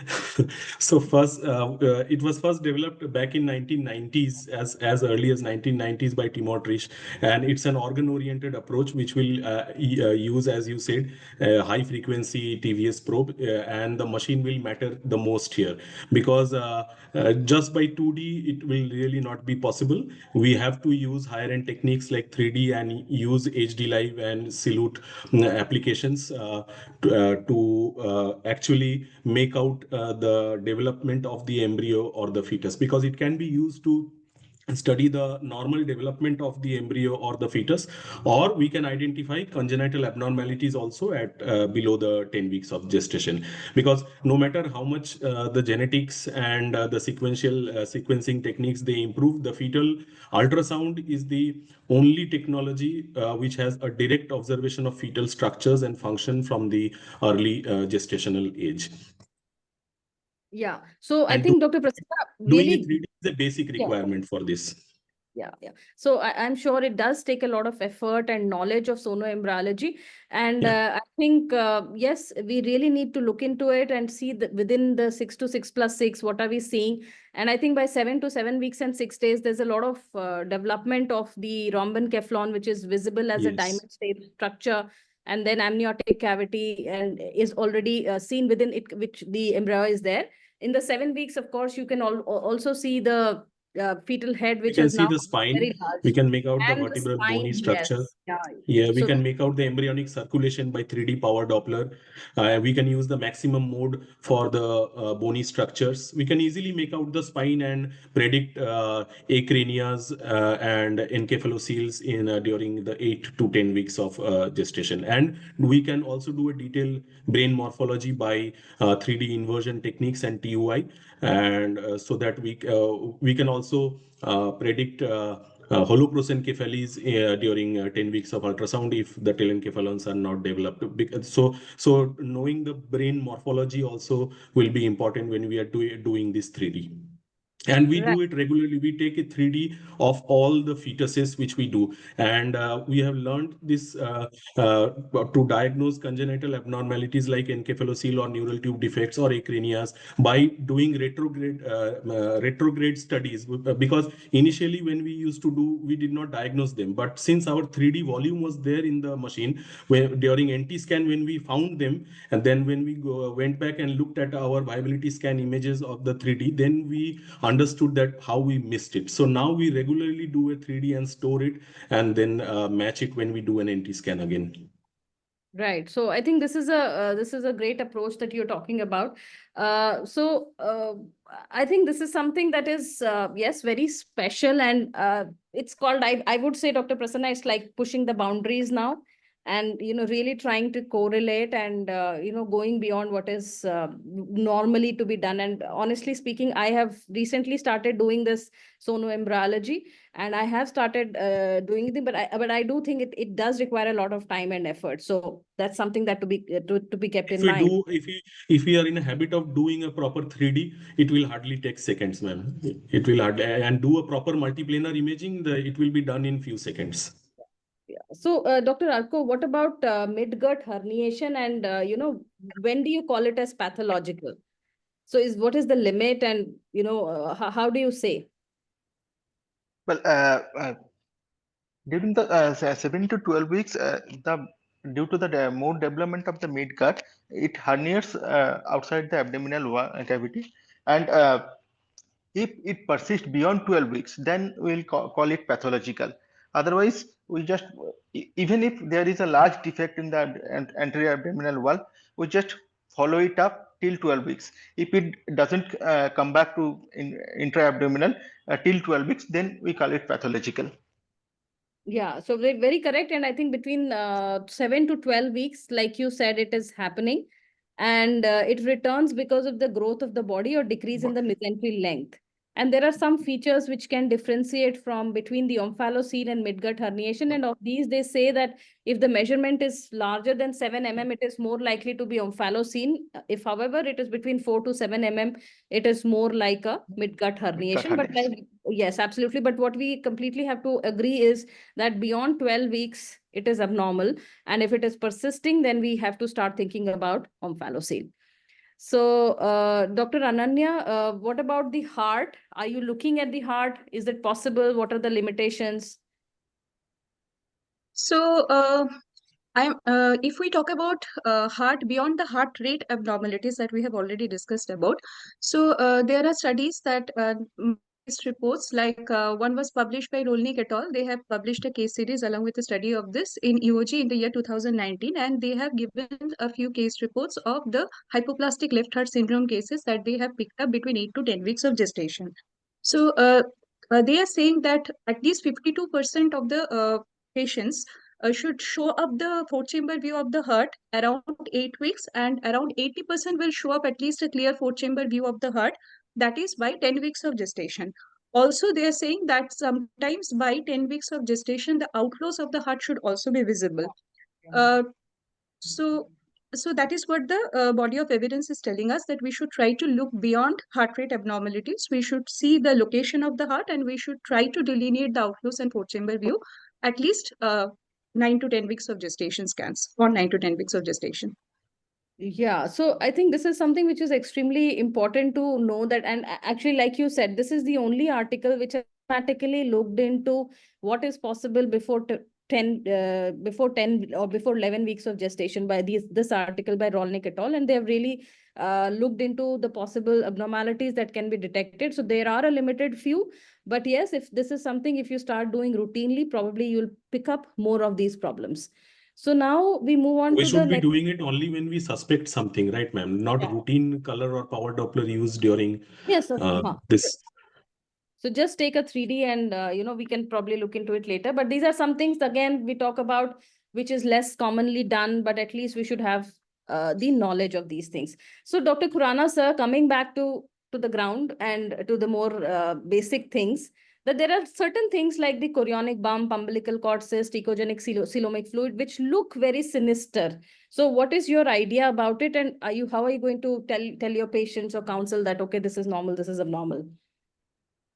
So first, it was first developed back in 1990s, as early as 1990s by Timotrish, and it's an organ-oriented approach which will use, as you said, high frequency TVS probe, and the machine will matter the most here, because just by 2D it will really not be possible. We have to use higher end techniques like 3D and use HD Live and Silhouette applications to actually make out the development of the embryo or the fetus, because it can be used to study the normal development of the embryo or the fetus, or we can identify congenital abnormalities also at below the 10 weeks of gestation, because no matter how much the genetics and the sequencing techniques they improve, the fetal ultrasound is the only technology which has a direct observation of fetal structures and function from the early gestational age. Yeah. So I And think Dr. Prasanna doing it really, 3D is a basic yeah. requirement for this. Yeah. So I'm sure it does take a lot of effort and knowledge of sonoembryology. And Yeah. I think, yes, we really need to look into it and see that within the 6 to 6+6, what are we seeing? And I think by 7 to 7 weeks and 6 days, there's a lot of development of the rhombenkephalon, which is visible as a Yes. diamond-shaped structure. And then amniotic cavity and is already seen within it, which the embryo is there. In the 7 weeks, of course, you can also see the fetal head, We which can is see now the spine. very We large. can make out the And the vertebral bony spine, structure. yes. Yeah. Yeah, we So can make out the embryonic circulation by 3D power Doppler. We can use the maximum mode for the bony structures. We can easily make out the spine and predict acranias and encephaloceles in during the 8 to 10 weeks of gestation. And we can also do a detailed brain morphology by 3D inversion techniques and TUI, and so that we can also predict holoprosencephalies during 10 weeks of ultrasound if the telencephalons are not developed. So knowing the brain morphology also will be important when we are doing this 3D. And we right. do it regularly. We take a 3D of all the fetuses which we do, and we have learned this to diagnose congenital abnormalities like encephalocele or neural tube defects or acranias by doing retrograde studies, because initially when we used to do, we did not diagnose them, but since our 3D volume was there in the machine, during NT scan when we found them, and then when we went back and looked at our viability scan images of the 3D, then we understood that how we missed it. So now we regularly do a 3D and store it, and then match it when we do an NT scan again. Right. So I think this is a great approach that you're talking about. I think this is something that is yes, very special, and it's called, I would say, Dr. Prasanna, it's like pushing the boundaries now, and really trying to correlate and going beyond what is normally to be done. And honestly speaking, I have recently started doing this sonoembryology, and I have started doing it, but I do think it does require a lot of time and effort. So that's something that to be kept in mind. If we are in a habit of doing a proper 3D, it will hardly take seconds, ma'am. It will hardly, and do a proper multiplanar imaging, it will be done in few seconds. Yeah. So, Dr. Arko, what about midgut herniation, and when do you call it as pathological? So, what is the limit, and how do you say? Well, during the 7 to 12 weeks, due to the more development of the midgut, it herniates outside the abdominal cavity, and if it persists beyond 12 weeks, then we'll call it pathological. Otherwise, we just, even if there is a large defect in the anterior abdominal wall, we just follow it up till 12 weeks. If it doesn't come back to intra-abdominal till 12 weeks, then we call it pathological. Yeah, so very correct. And I think between 7 to 12 weeks, like you said, it is happening. And it returns because of the growth of the body or decrease in the mesentery length. And there are some features which can differentiate from between the omphalocele and midgut herniation. And of these, they say that if the measurement is larger than 7 mm, it is more likely to be omphalocele. If, however, it is between 4 to 7 mm, it is more like a midgut herniation. But yes, absolutely. But what we completely have to agree is that beyond 12 weeks, it is abnormal. And if it is persisting, then we have to start thinking about omphalocele. So, Dr. Ananya, what about the heart? Are you looking at the heart? Is it possible? What are the limitations? So, if we talk about heart, beyond the heart rate abnormalities that we have already discussed about, so there are studies that reports, like one was published by Rolnik et al. They have published a case series along with a study of this in EOG in the year 2019, and they have given a few case reports of the hypoplastic left heart syndrome cases that they have picked up between 8 to 10 weeks of gestation. So they are saying that at least 52% of the patients should show up the four-chamber view of the heart around 8 weeks, and around 80% will show up at least a clear four-chamber view of the heart, that is by 10 weeks of gestation. Also, they are saying that sometimes by 10 weeks of gestation, the outflows of the heart should also be visible. So that is what the body of evidence is telling us, that we should try to look beyond heart rate abnormalities. We should see the location of the heart, and we should try to delineate the outflows and four-chamber view at least 9 to 10 weeks of gestation scans, or 9 to 10 weeks of gestation. Yeah, so I think this is something which is extremely important to know that, and actually, like you said, this is the only article which automatically looked into what is possible before 10 or before 11 weeks of gestation by this article by Rolnik et al. And they have really looked into the possible abnormalities that can be detected. So there are a limited few, but yes, if this is something, if you start doing routinely, probably you'll pick up more of these problems. So now we move on We to should the be next. doing it only when we suspect something, right, ma'am? Not routine color or power Doppler used during Yes, this. So just take a 3D and, we can probably look into it later. But these are some things, again, we talk about, which is less commonly done, but at least we should have the knowledge of these things. So Dr. Khurana, sir, coming back to the ground and to the more basic things, that there are certain things like the chorionic bump, umbilical cord cyst, echogenic coelomic fluid, which look very sinister. So what is your idea about it? And how are you going to tell your patients or counsel that, okay, this is normal, this is abnormal?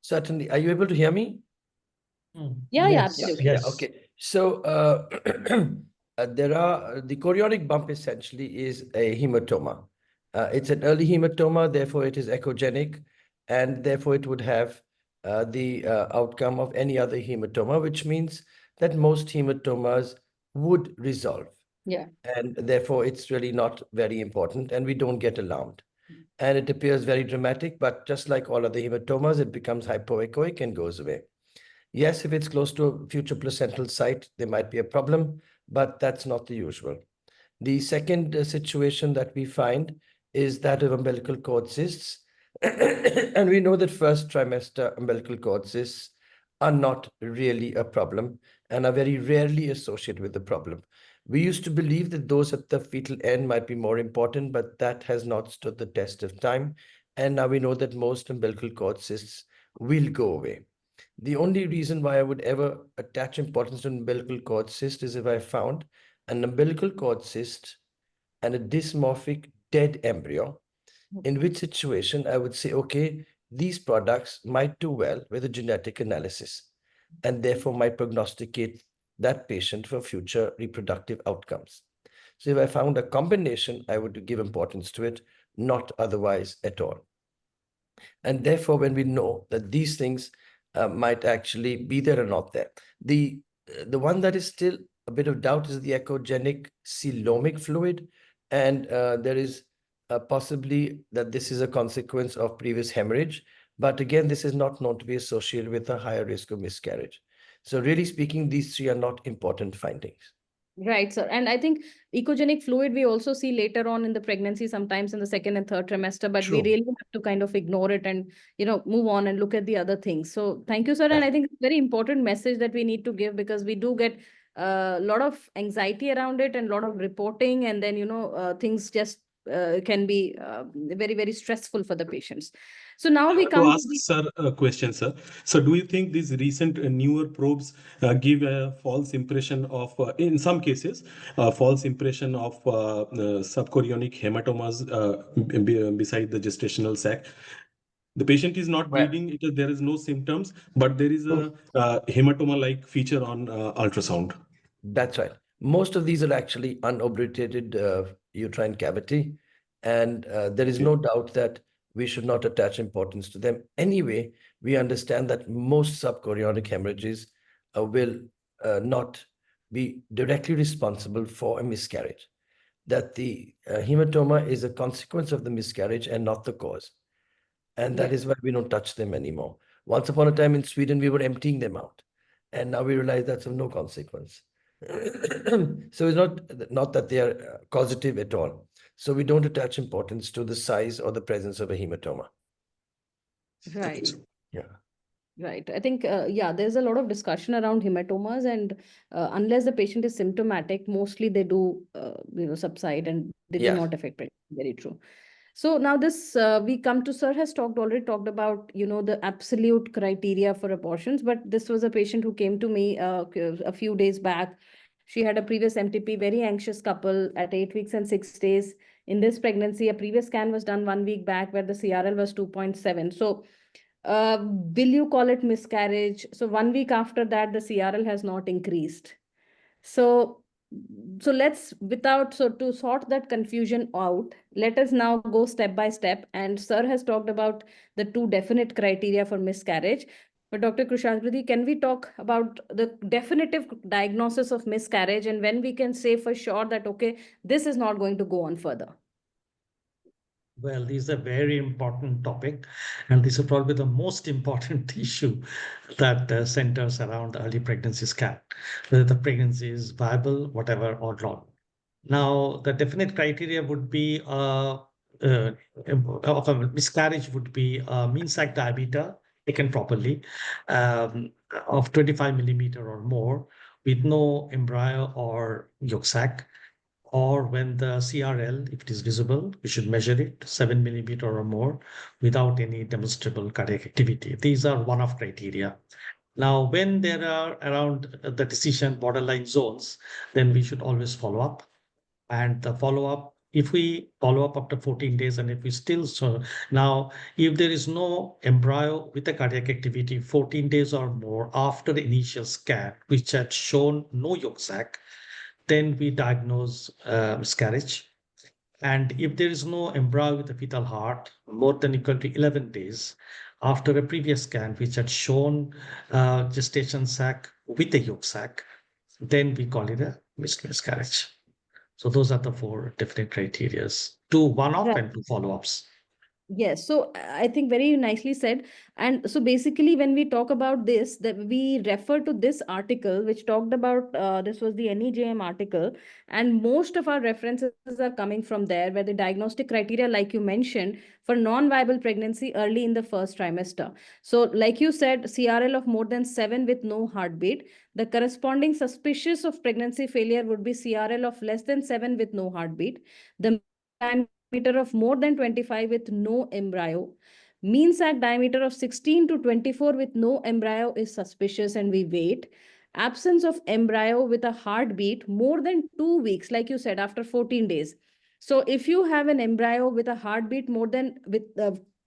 Certainly. Are you able to hear me? Yeah, Yes, absolutely. yes. Yeah, okay. So there are the chorionic bump essentially is a hematoma. It's an early hematoma, therefore it is echogenic, and therefore it would have the outcome of any other hematoma, which means that most hematomas would resolve. Yeah. And therefore it's really not very important, and we don't get alarmed. And it appears very dramatic, but just like all other hematomas, it becomes hypoechoic and goes away. Yes, if it's close to a future placental site, there might be a problem, but that's not the usual. The second situation that we find is that of umbilical cord cysts. And we know that first trimester umbilical cord cysts are not really a problem and are very rarely associated with the problem. We used to believe that those at the fetal end might be more important, but that has not stood the test of time. And now we know that most umbilical cord cysts will go away. The only reason why I would ever attach importance to an umbilical cord cyst is if I found an umbilical cord cyst and a dysmorphic dead embryo, in which situation I would say, okay, these products might do well with a genetic analysis and therefore might prognosticate that patient for future reproductive outcomes. So if I found a combination, I would give importance to it, not otherwise at all. And therefore, when we know that these things might actually be there or not there, the one that is still a bit of doubt is the echogenic coelomic fluid, and there is possibly that this is a consequence of previous hemorrhage, but again, this is not known to be associated with a higher risk of miscarriage. So really speaking, these three are not important findings. Right, sir. And I think ecogenic fluid we also see later on in the pregnancy, sometimes in the second and third trimester, but we True. really have to kind of ignore it and, move on and look at the other things. So thank you, sir. And I think it's a very important message that we need to give, because we do get a lot of anxiety around it and a lot of reporting, and then, things just can be very, very stressful for the patients. So now we To come to ask sir a question, sir. So do you think these recent newer probes give a false impression of, in some cases, a false impression of subchorionic hematomas beside the gestational sac? The patient is not Well, bleeding, there is no symptoms, but there is a hematoma-like feature on ultrasound. That's right. Most of these are actually unobliterated uterine cavity, and there is no doubt that we should not attach importance to them. Anyway, we understand that most subchorionic hemorrhages will not be directly responsible for a miscarriage, that the hematoma is a consequence of the miscarriage and not the cause. And that is why we don't touch them anymore. Once upon a time in Sweden, we were emptying them out, and now we realize that's of no consequence. So it's not that they are causative at all. So we don't attach importance to the size or the presence of a hematoma. right. Yeah. Right. I think, there's a lot of discussion around hematomas, and unless the patient is symptomatic, mostly they do, subside, and they do Yeah. not affect pregnancy. Very true. So now this, we come to, sir has already talked about, the absolute criteria for abortions, but this was a patient who came to me a few days back. She had a previous MTP, very anxious couple at 8 weeks and 6 days. In this pregnancy, a previous scan was done 1 week back where the CRL was 2.7. So will you call it miscarriage? So 1 week after that, the CRL has not increased. So let's, to sort that confusion out, let us now go step by step. And sir has talked about the 2 definite criteria for miscarriage. But Dr. Kushagriti, can we talk about the definitive diagnosis of miscarriage, and when we can say for sure that, okay, this is not going to go on further? Well, this is a very important topic, and this is probably the most important issue that centers around early pregnancy scan, whether the pregnancy is viable, whatever, or not. Now, the definite criteria would be of a miscarriage would be a mean sac diameter taken properly of 25 millimeter or more, with no embryo or yolk sac, or when the CRL, if it is visible, we should measure it 7 millimeter or more without any demonstrable cardiac activity. These are one-off criteria. Now, when there are around the decision borderline zones, then we should always follow up. And the follow-up, if we follow up after 14 days, and if we still, so now, if there is no embryo with a cardiac activity 14 days or more after the initial scan, which had shown no yolk sac, then we diagnose miscarriage. And if there is no embryo with a fetal heart more than equal to 11 days after a previous scan, which had shown gestation sac with a yolk sac, then we call it a miscarriage. So those are the 4 definite criteria: 2 one-off Right. and 2 follow-ups. Yes, so I think very nicely said. And so basically, when we talk about this, that we refer to this article, which talked about this was the NEJM article, and most of our references are coming from there, where the diagnostic criteria, like you mentioned, for non-viable pregnancy early in the first trimester. So, like you said, CRL of more than 7 with no heartbeat. The corresponding suspicious of pregnancy failure would be CRL of less than 7 with no heartbeat. The diameter of more than 25 with no embryo. Mean sac diameter of 16 to 24 with no embryo is suspicious and we wait. Absence of embryo with a heartbeat more than 2 weeks, like you said, after 14 days. So if you have an embryo with a heartbeat more than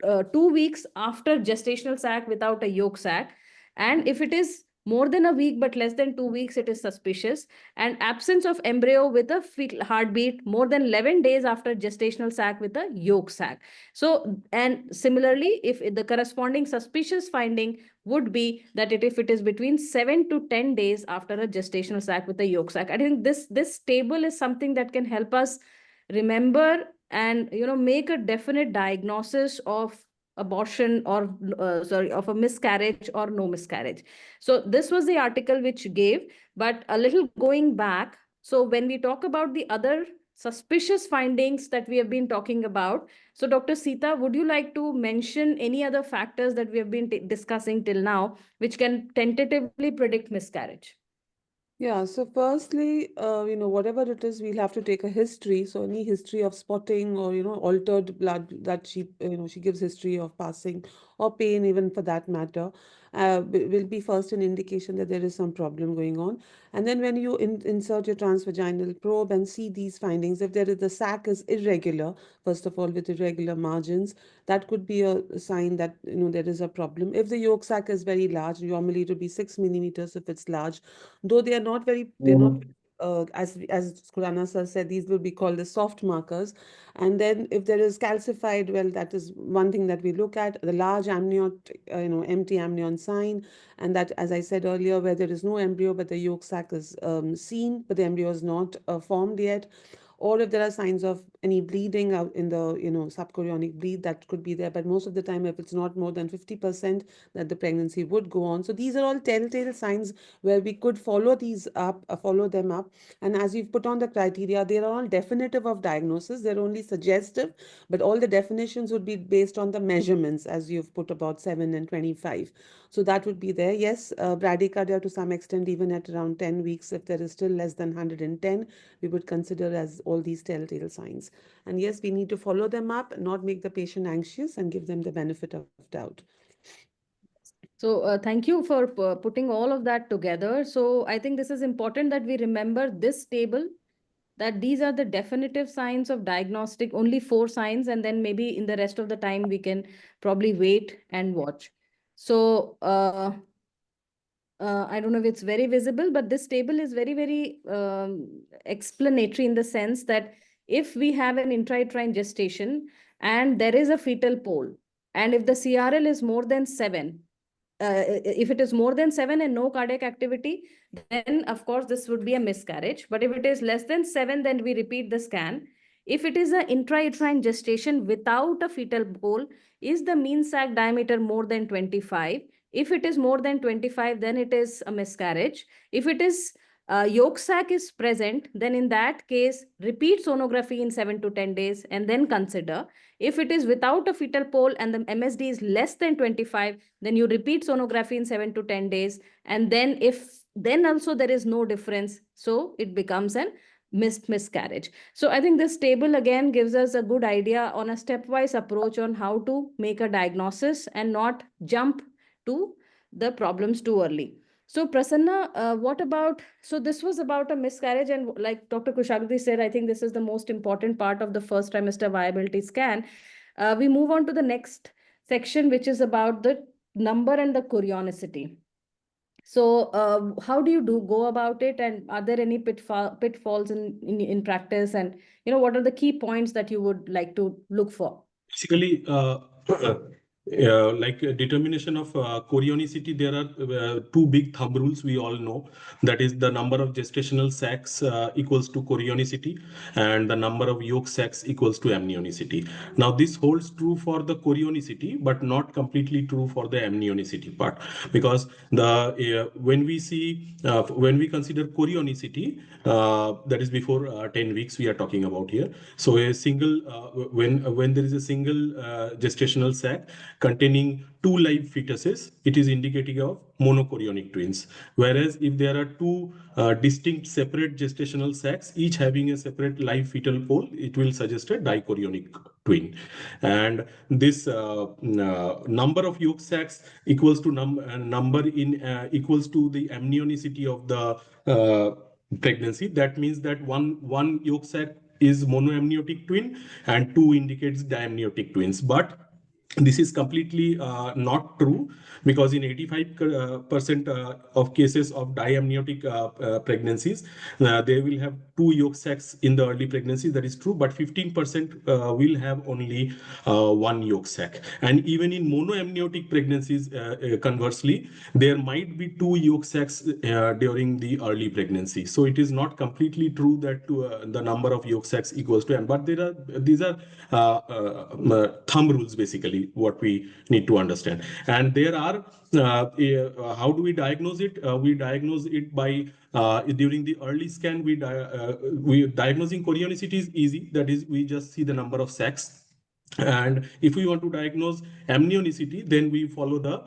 2 weeks after gestational sac without a yolk sac, and if it is more than a week but less than 2 weeks, it is suspicious. And absence of embryo with a fetal heartbeat more than 11 days after gestational sac with a yolk sac. So, and similarly, if the corresponding suspicious finding would be that if it is between 7 to 10 days after a gestational sac with a yolk sac. I think this table is something that can help us remember and make a definite diagnosis of abortion or of a miscarriage or no miscarriage. So this was the article which gave, but a little going back. So when we talk about the other suspicious findings that we have been talking about, so Dr. Sita, would you like to mention any other factors that we have been discussing till now, which can tentatively predict miscarriage? Yeah, so firstly, whatever it is, we'll have to take a history. So any history of spotting or, altered blood that she gives history of passing or pain, even for that matter, will be first an indication that there is some problem going on. And then when you insert your transvaginal probe and see these findings, if the sac is irregular, first of all, with irregular margins, that could be a sign that, there is a problem. If the yolk sac is very large, normally it would be 6 millimeters if it's large, though they're not as Kurana sir said, these will be called the soft markers. And then if there is calcified, well, that is one thing that we look at, the large amniotic, empty amnion sign. And that, as I said earlier, where there is no embryo, but the yolk sac is seen, but the embryo is not formed yet. Or if there are signs of any bleeding out in the, subchorionic bleed, that could be there. But most of the time, if it's not more than 50%, that the pregnancy would go on. So these are all telltale signs where we could follow them up. And as you've put on the criteria, they are all definitive of diagnosis. They're only suggestive, but all the definitions would be based on the measurements, as you've put about 7 and 25. So that would be there. Yes, bradycardia to some extent, even at around 10 weeks, if there is still less than 110, we would consider as all these telltale signs. And yes, we need to follow them up, not make the patient anxious, and give them the benefit of doubt. So thank you for putting all of that together. So I think this is important that we remember this table, that these are the definitive signs of diagnostic, only 4 signs, and then maybe in the rest of the time we can probably wait and watch. So I don't know if it's very visible, but this table is very, very explanatory in the sense that if we have an intrauterine gestation and there is a fetal pole, and if the CRL is more than 7, if it is more than 7 and no cardiac activity, then of course this would be a miscarriage. But if it is less than 7, then we repeat the scan. If it is an intrauterine gestation without a fetal pole, is the mean sac diameter more than 25? If it is more than 25, then it is a miscarriage. If it is yolk sac is present, then in that case, repeat sonography in 7 to 10 days and then consider. If it is without a fetal pole and the MSD is less than 25, then you repeat sonography in 7 to 10 days. And then then also there is no difference, so it becomes an miscarriage. So I think this table again gives us a good idea on a stepwise approach on how to make a diagnosis and not jump to the problems too early. So Prasanna, what about, so this was about a miscarriage, and like Dr. Kushagrati said, I think this is the most important part of the first trimester viability scan. We move on to the next section, which is about the number and the chorionicity. So how do you go about it, and are there any pitfalls in practice, and what are the key points that you would like to look for? Basically, determination of chorionicity, there are two big thumb rules we all know. That is the number of gestational sacs equals to chorionicity, and the number of yolk sacs equals to amnionicity. Now this holds true for the chorionicity, but not completely true for the amnionicity part, because the when we consider chorionicity, that is before 10 weeks we are talking about here. So a single when there is a single gestational sac containing two live fetuses, it is indicative of monochorionic twins. Whereas if there are two distinct separate gestational sacs, each having a separate live fetal pole, it will suggest a dichorionic twin. And this number of yolk sacs equals to equals to the amnionicity of the pregnancy. That means that one yolk sac is monoamniotic twin and two indicates diamniotic twins. But this is completely not true, because in 85% of cases of diamniotic pregnancies, they will have two yolk sacs in the early pregnancy. That is true, but 15% will have only one yolk sac. And even in monoamniotic pregnancies, conversely, there might be two yolk sacs during the early pregnancy. So it is not completely true that the number of yolk sacs equals to m. But these are thumb rules, basically, what we need to understand. And there are how do we diagnose it? We diagnose it by during the early scan. We diagnosing chorionicity is easy. That is, we just see the number of sacs. And if we want to diagnose amnionicity, then we follow the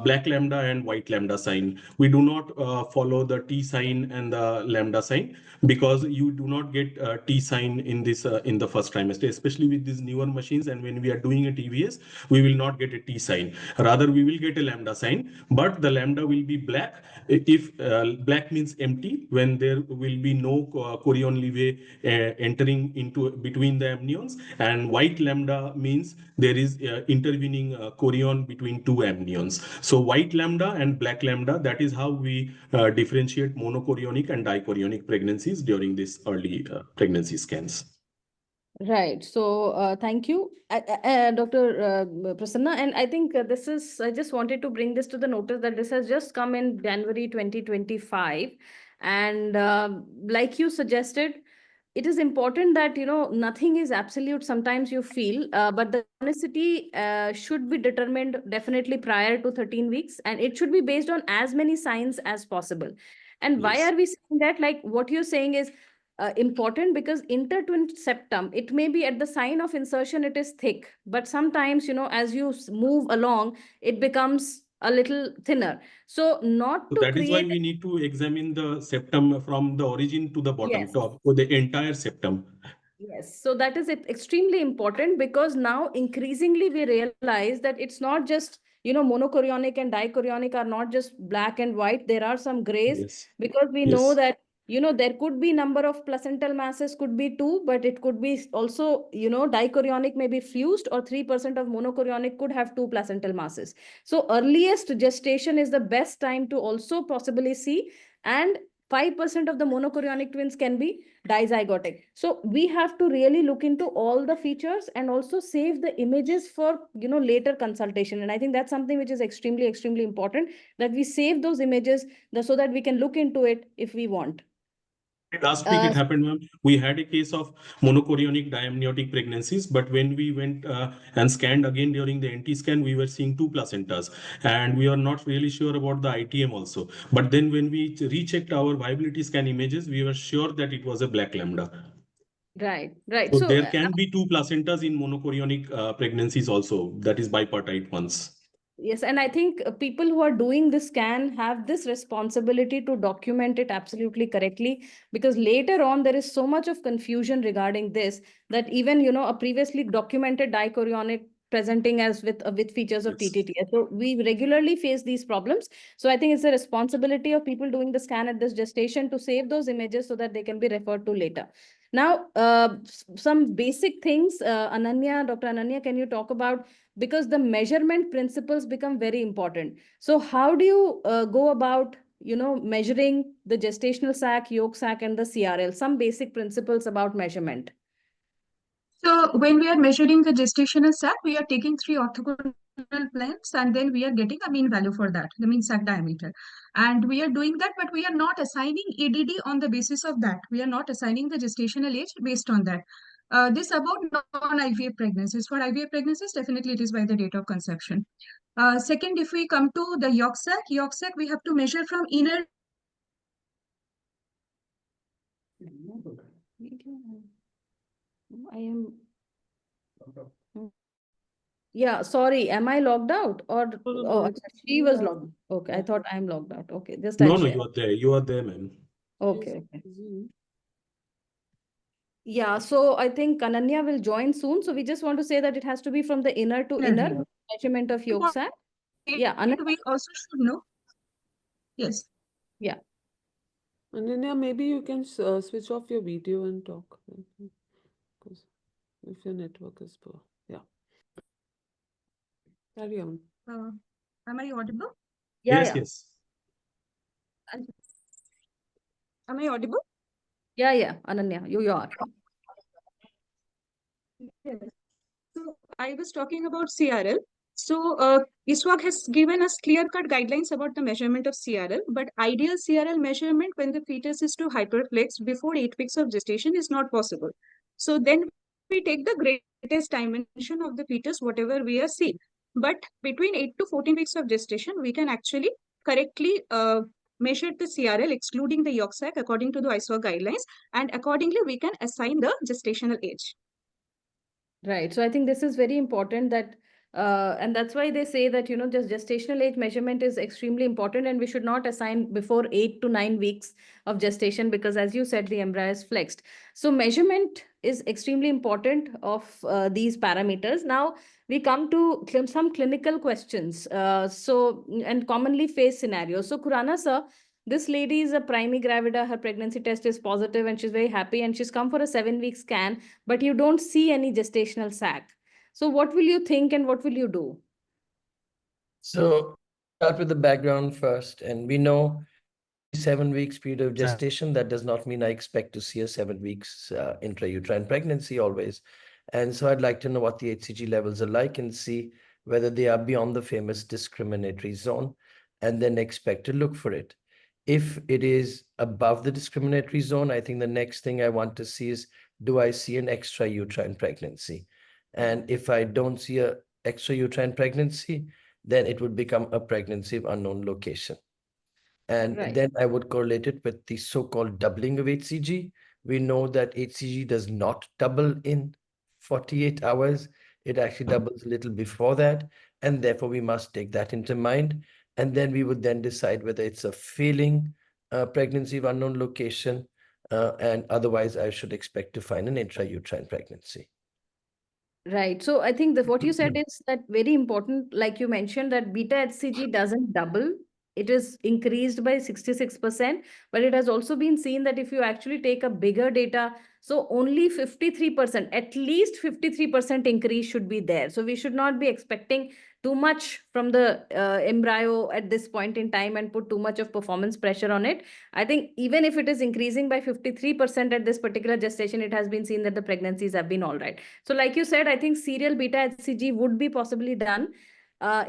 black lambda and white lambda sign. We do not follow the T sign and the lambda sign, because you do not get T sign in this in the first trimester, especially with these newer machines. And when we are doing a TVS, we will not get a T sign. Rather, we will get a lambda sign, but the lambda will be black. If black means empty, when there will be no chorion leve entering into between the amnions, and white lambda means there is intervening chorion between two amnions. So white lambda and black lambda, that is how we differentiate monochorionic and dichorionic pregnancies during this early pregnancy scans. Right. So thank you, Dr. Prasanna. And I think this is, I just wanted to bring this to the notice that this has just come in January 2025. And like you suggested, it is important that, you know, nothing is absolute. Sometimes you feel, but the chronicity should be determined definitely prior to 13 weeks. And it should be based on as many signs as possible. And why Yes. are we saying that? Like what you're saying is important, because intertwined septum, it may be at the sign of insertion, it is thick. But sometimes, you know, as you move along, it becomes a little thinner. So not So to that is why create. we need to examine the septum from the origin to the bottom, Yes. top, or the entire septum. Yes, so that is extremely important, because now increasingly we realize that it's not just, you know, monochorionic and dichorionic are not just black and white. There are some grays, Yes. because we Yes. know that, you know, there could be number of placental masses could be 2, but it could be also, you know, dichorionic may be fused, or 3% of monochorionic could have 2 placental masses. So earliest gestation is the best time to also possibly see, and 5% of the monochorionic twins can be dizygotic. So we have to really look into all the features and also save the images for, you know, later consultation. And I think that's something which is extremely, extremely important, that we save those images so that we can look into it if we want. Last week it happened, ma'am. We had a case of monochorionic diamniotic pregnancies, but when we went and scanned again during the NT scan, we were seeing 2 placentas, and we are not really sure about the ITM also. But then when we rechecked our viability scan images, we were sure that it was a black lambda. Right, right. So there can be 2 placentas in monochorionic pregnancies also, that is bipartite ones. Yes, and I think people who are doing this scan have this responsibility to document it absolutely correctly, because later on there is so much of confusion regarding this that even, you know, a previously documented dichorionic presenting as with features of TTTS. So we regularly face these problems. So I think it's the responsibility of people doing the scan at this gestation to save those images so that they can be referred to later. Now, some basic things, Ananya, Dr. Ananya, can you talk about, because the measurement principles become very important. So how do you go about, you know, measuring the gestational sac, yolk sac, and the CRL? Some basic principles about measurement. So when we are measuring the gestational sac, we are taking 3 orthogonal planes, and then we are getting a mean value for that, the mean sac diameter. And we are doing that, but we are not assigning EDD on the basis of that. We are not assigning the gestational age based on that. This about non-IVF pregnancies. For IVF pregnancies, definitely it is by the date of conception. Second, if we come to the yolk sac, we have to measure from inner. I am. Yeah, sorry. Am I logged out or No, she was logged? Okay, I thought I'm logged out. Okay, just No, I'll no, share. you are there, ma'am. Okay. Yeah, so I think Ananya will join soon. So we just want to say that it has to be from the inner to inner measurement of yolk sac. Yeah, Ananya. We also should know. Yes. Yeah. Ananya, maybe you can switch off your video and talk. Because if your network is poor. Yeah. Carry on. Am I audible? Yeah, Yes, yeah. yes. Am I audible? Yeah, Ananya, you are. Yes. So I was talking about CRL. So ISWAG has given us clear-cut guidelines about the measurement of CRL, but ideal CRL measurement when the fetus is too hyperflexed before 8 weeks of gestation is not possible. So then we take the greatest dimension of the fetus, whatever we are seeing. But between 8 to 14 weeks of gestation, we can actually correctly measure the CRL, excluding the yolk sac, according to the ISWAG guidelines, and accordingly we can assign the gestational age. Right. So I think this is very important that, and that's why they say that, just gestational age measurement is extremely important and we should not assign before 8 to 9 weeks of gestation because as you said, the embryo is flexed. So measurement is extremely important of these parameters. Now we come to some clinical questions. And commonly faced scenarios. So Khurana sir, this lady is a primary gravida, her pregnancy test is positive and she's very happy and she's come for a 7-week scan, but you don't see any gestational sac. So what will you think and what will you do? So start with the background first, and we know 7 weeks period of gestation. That does not mean I expect to see a 7 weeks intrauterine pregnancy always. And so I'd like to know what the HCG levels are like and see whether they are beyond the famous discriminatory zone, and then expect to look for it. If it is above the discriminatory zone, I think the next thing I want to see is, do I see an extrauterine pregnancy? And if I don't see a extrauterine pregnancy, then it would become a pregnancy of unknown location. And Right. then I would correlate it with the so-called doubling of HCG. We know that HCG does not double in 48 hours. It actually doubles a little before that. And therefore, we must take that into mind. And then we would then decide whether it's a failing pregnancy of unknown location. And otherwise, I should expect to find an intrauterine pregnancy. Right. So I think that what you said is that very important, like you mentioned, that beta HCG doesn't double. It is increased by 66%, but it has also been seen that if you actually take a bigger data, so only 53%, at least 53% increase should be there. So we should not be expecting too much from the embryo at this point in time and put too much of performance pressure on it. I think even if it is increasing by 53% at this particular gestation, it has been seen that the pregnancies have been all right. So like you said, I think serial beta HCG would be possibly done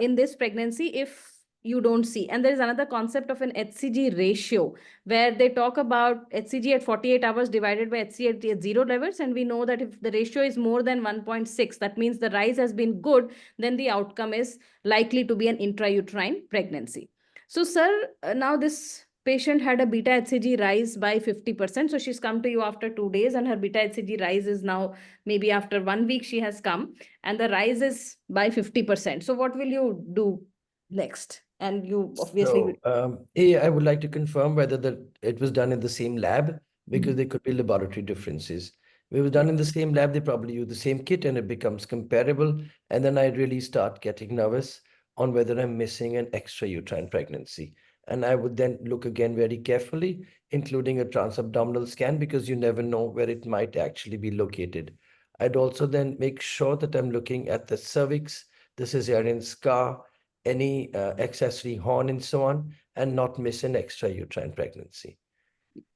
in this pregnancy if you don't see. And there is another concept of an HCG ratio where they talk about HCG at 48 hours divided by HCG at 0 levels. And we know that if the ratio is more than 1.6, that means the rise has been good, then the outcome is likely to be an intrauterine pregnancy. So sir, now this patient had a beta HCG rise by 50%. So she's come to you after 2 days and her beta HCG rise is now maybe after 1 week she has come and the rise is by 50%. So what will you do next? And you obviously I would like to confirm whether it was done in the same lab, because there could be laboratory differences. If it was done in the same lab, they probably use the same kit and it becomes comparable. And then I really start getting nervous on whether I'm missing an extrauterine pregnancy. And I would then look again very carefully, including a transabdominal scan, because you never know where it might actually be located. I'd also then make sure that I'm looking at the cervix, the cesarean scar, any accessory horn and so on, and not miss an extrauterine pregnancy.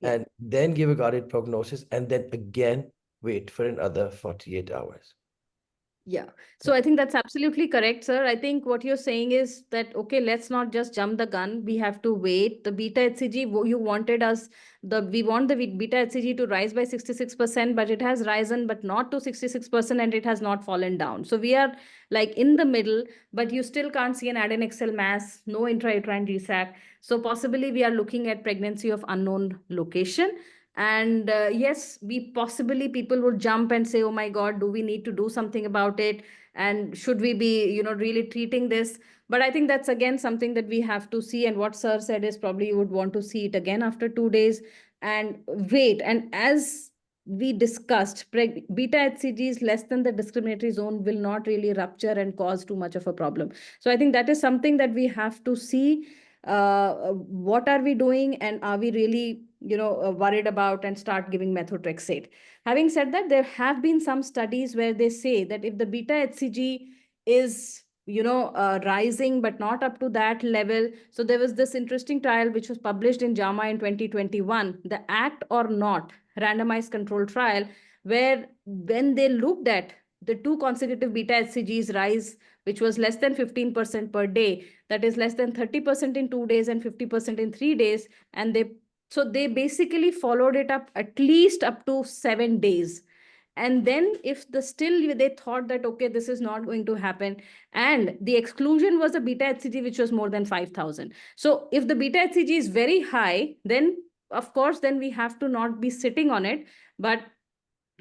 And then give a guarded prognosis, and then again wait for another 48 hours. Yeah. So I think that's absolutely correct, sir. I think what you're saying is that, okay, let's not just jump the gun. We have to wait. The beta HCG, you wanted us, we want the beta HCG to rise by 66%, but it has risen, but not to 66%, and it has not fallen down. So we are like in the middle, but you still can't see an adnexal mass, no intrauterine GSAC. So possibly we are looking at pregnancy of unknown location. And yes, we possibly, people would jump and say, oh my God, do we need to do something about it? And should we be, really treating this? But I think that's again something that we have to see. And what sir said is probably you would want to see it again after 2 days and wait. And as we discussed, beta HCGs less than the discriminatory zone will not really rupture and cause too much of a problem. So I think that is something that we have to see. What are we doing, and are we really worried about, and start giving methotrexate. Having said that, there have been some studies where they say that if the beta HCG is rising but not up to that level. So there was this interesting trial which was published in JAMA in 2021, the ACT or not randomized control trial, where when they looked at the 2 consecutive beta HCGs rise, which was less than 15% per day, that is less than 30% in 2 days and 50% in 3 days, and they basically followed it up at least up to 7 days. And then if they thought that, okay, this is not going to happen, and the exclusion was a beta HCG which was more than 5,000. So if the beta HCG is very high, then of course, then we have to not be sitting on it. But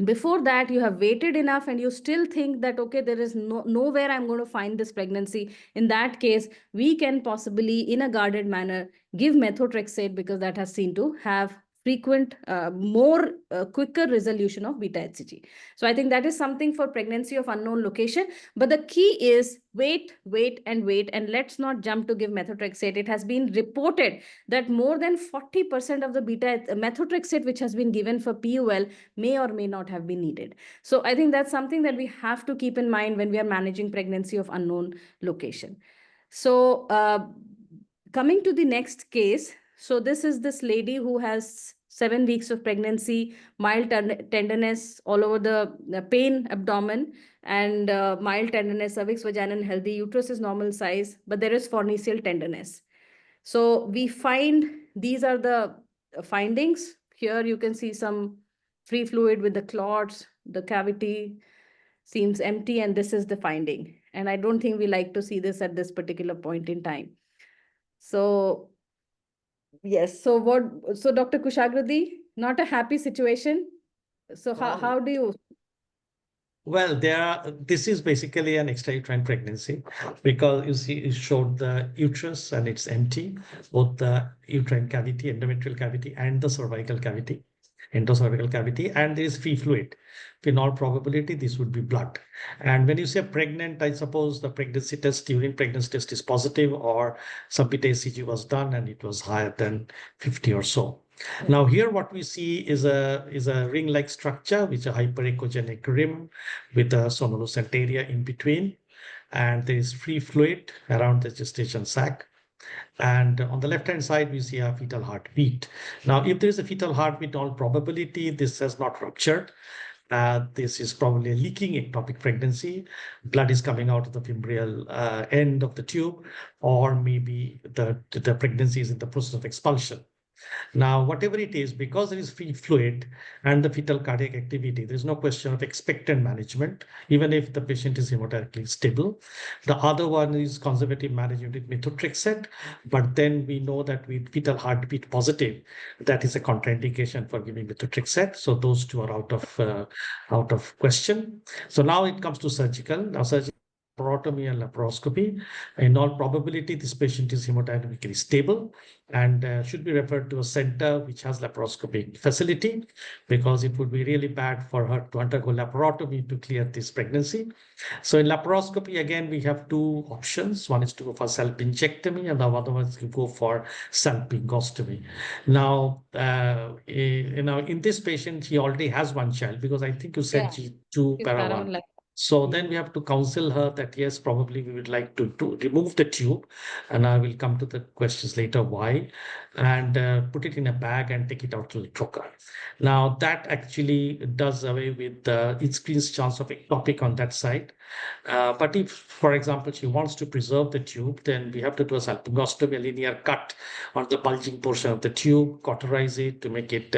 before that, you have waited enough and you still think that, okay, there is nowhere I'm going to find this pregnancy. In that case, we can possibly, in a guarded manner, give methotrexate, because that has seen to have frequent, more quicker resolution of beta HCG. So I think that is something for pregnancy of unknown location. But the key is wait, and let's not jump to give methotrexate. It has been reported that more than 40% of the beta methotrexate which has been given for PUL may or may not have been needed. So I think that's something that we have to keep in mind when we are managing pregnancy of unknown location. So coming to the next case. So this is this lady who has 7 weeks of pregnancy, mild tenderness all over the pain abdomen, and mild tenderness, cervix, vagina, and healthy. Uterus is normal size, but there is fornicial tenderness. So we find these are the findings. Here you can see some free fluid with the clots, the cavity seems empty, and this is the finding. And I don't think we like to see this at this particular point in time. So yes, so Dr. Kushagrati, not a happy situation. So how do you? Well, this is basically an extrauterine pregnancy, because you see, it showed the uterus and it's empty, both the uterine cavity, endometrial cavity, and the cervical cavity, endocervical cavity, and there is free fluid. In all probability, this would be blood. And when you say pregnant, I suppose the pregnancy test, urine pregnancy test is positive, or some beta HCG was done and it was higher than 50 or so. Now here what we see is a ring-like structure, which is a hyperechogenic rim with a somnolucent area in between, and there is free fluid around the gestation sac. And on the left-hand side, we see a fetal heartbeat. Now, if there is a fetal heartbeat, in all probability, this has not ruptured. This is probably a leaking ectopic pregnancy. Blood is coming out of the fimbrial end of the tube, or maybe the pregnancy is in the process of expulsion. Now, whatever it is, because there is free fluid and the fetal cardiac activity, there's no question of expectant management, even if the patient is hemodynamically stable. The other one is conservative management with methotrexate, but then we know that with fetal heartbeat positive, that is a contraindication for giving methotrexate. So those two are out of question. So now it comes to surgical. Now surgical laparotomy and laparoscopy. In all probability, this patient is hemodynamically stable and should be referred to a center which has laparoscopic facility, because it would be really bad for her to undergo laparotomy to clear this pregnancy. So in laparoscopy, again, we have 2 options. One is to go for salpingectomy, and the other one is to go for salpingostomy. Now, in this patient, he already has 1 child, because I think you said G2 para 1. So then we have to counsel her that, yes, probably we would like to remove the tube. And I will come to the questions later why. and put it in a bag and take it out to the trocar. Now that actually does away with the increased chance of ectopic on that side. But if, for example, she wants to preserve the tube, then we have to do a salpingostomy, a linear cut on the bulging portion of the tube, cauterize it to make it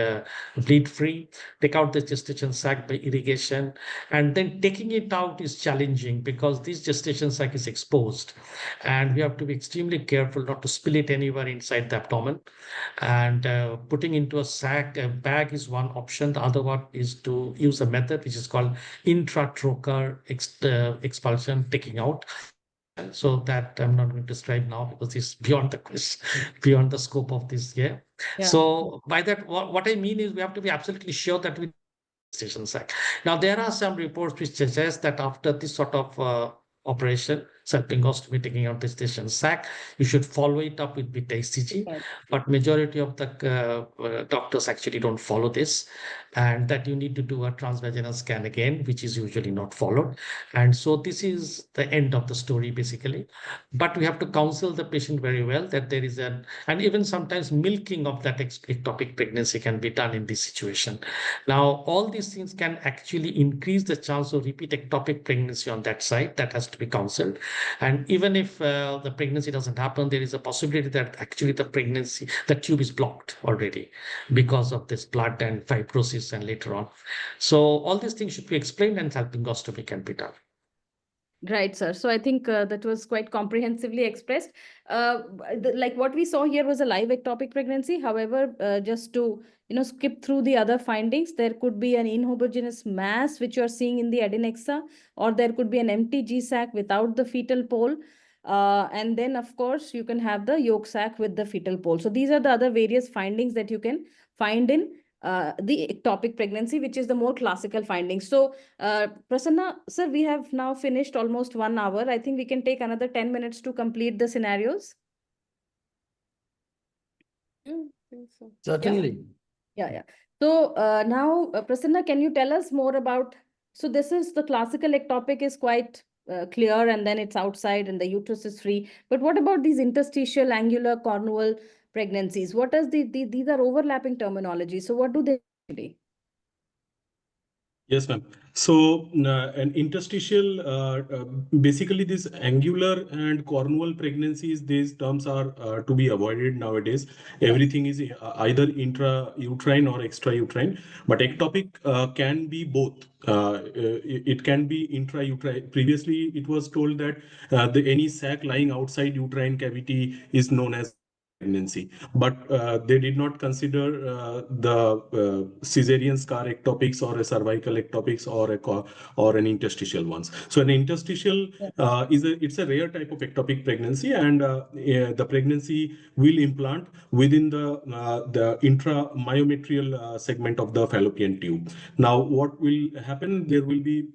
bleed free, take out the gestation sac by irrigation, and then taking it out is challenging because this gestation sac is exposed, and we have to be extremely careful not to spill it anywhere inside the abdomen. And putting into a bag is one option. The other one is to use a method which is called intratrocar expulsion, taking out. So that I'm not going to describe now because it's beyond the beyond the scope of this year. Yeah. So by that, what I mean is we have to be absolutely sure that we gestation sac. Now there are some reports which suggest that after this sort of operation, salpingostomy, taking out the gestation sac, you should follow it up with beta ECG. Okay. But majority of the doctors actually don't follow this, and that you need to do a transvaginal scan again, which is usually not followed. And so this is the end of the story basically. But we have to counsel the patient very well that there is and even sometimes milking of that ectopic pregnancy can be done in this situation. Now, all these things can actually increase the chance of repeat ectopic pregnancy on that side. That has to be counseled. And even if the pregnancy doesn't happen, there is a possibility that actually the tube is blocked already because of this blood and fibrosis and later on. So all these things should be explained and salpingostomy can be done. Right, sir. So I think that was quite comprehensively expressed. Like what we saw here was a live ectopic pregnancy. However, just to skip through the other findings, there could be an inhomogeneous mass which you are seeing in the adnexa, or there could be an empty G sac without the fetal pole. And then, of course, you can have the yolk sac with the fetal pole. So these are the other various findings that you can find in the ectopic pregnancy, which is the more classical findings. So, Prasanna, sir, we have now finished almost 1 hour. I think we can take another 10 minutes to complete the scenarios. Yeah, I think so. Certainly. Yeah. So now, Prasanna, can you tell us more about, so this is the classical ectopic is quite clear, and then it's outside and the uterus is free. But what about these interstitial, angular, cornual pregnancies? What does these are overlapping terminology. So what do they actually? Yes, ma'am. So an interstitial, basically this angular and cornual pregnancies, these terms are to be avoided nowadays. Everything is either intrauterine or extrauterine, but ectopic can be both. It can be intrauterine. Previously, it was told that any sac lying outside uterine cavity is known as pregnancy, but they did not consider the cesarean scar ectopics or a cervical ectopics or an interstitial ones. So an interstitial it's a rare type of ectopic pregnancy, and the pregnancy will implant within the intramyometrial segment of the fallopian tube. Now, what will happen? There will be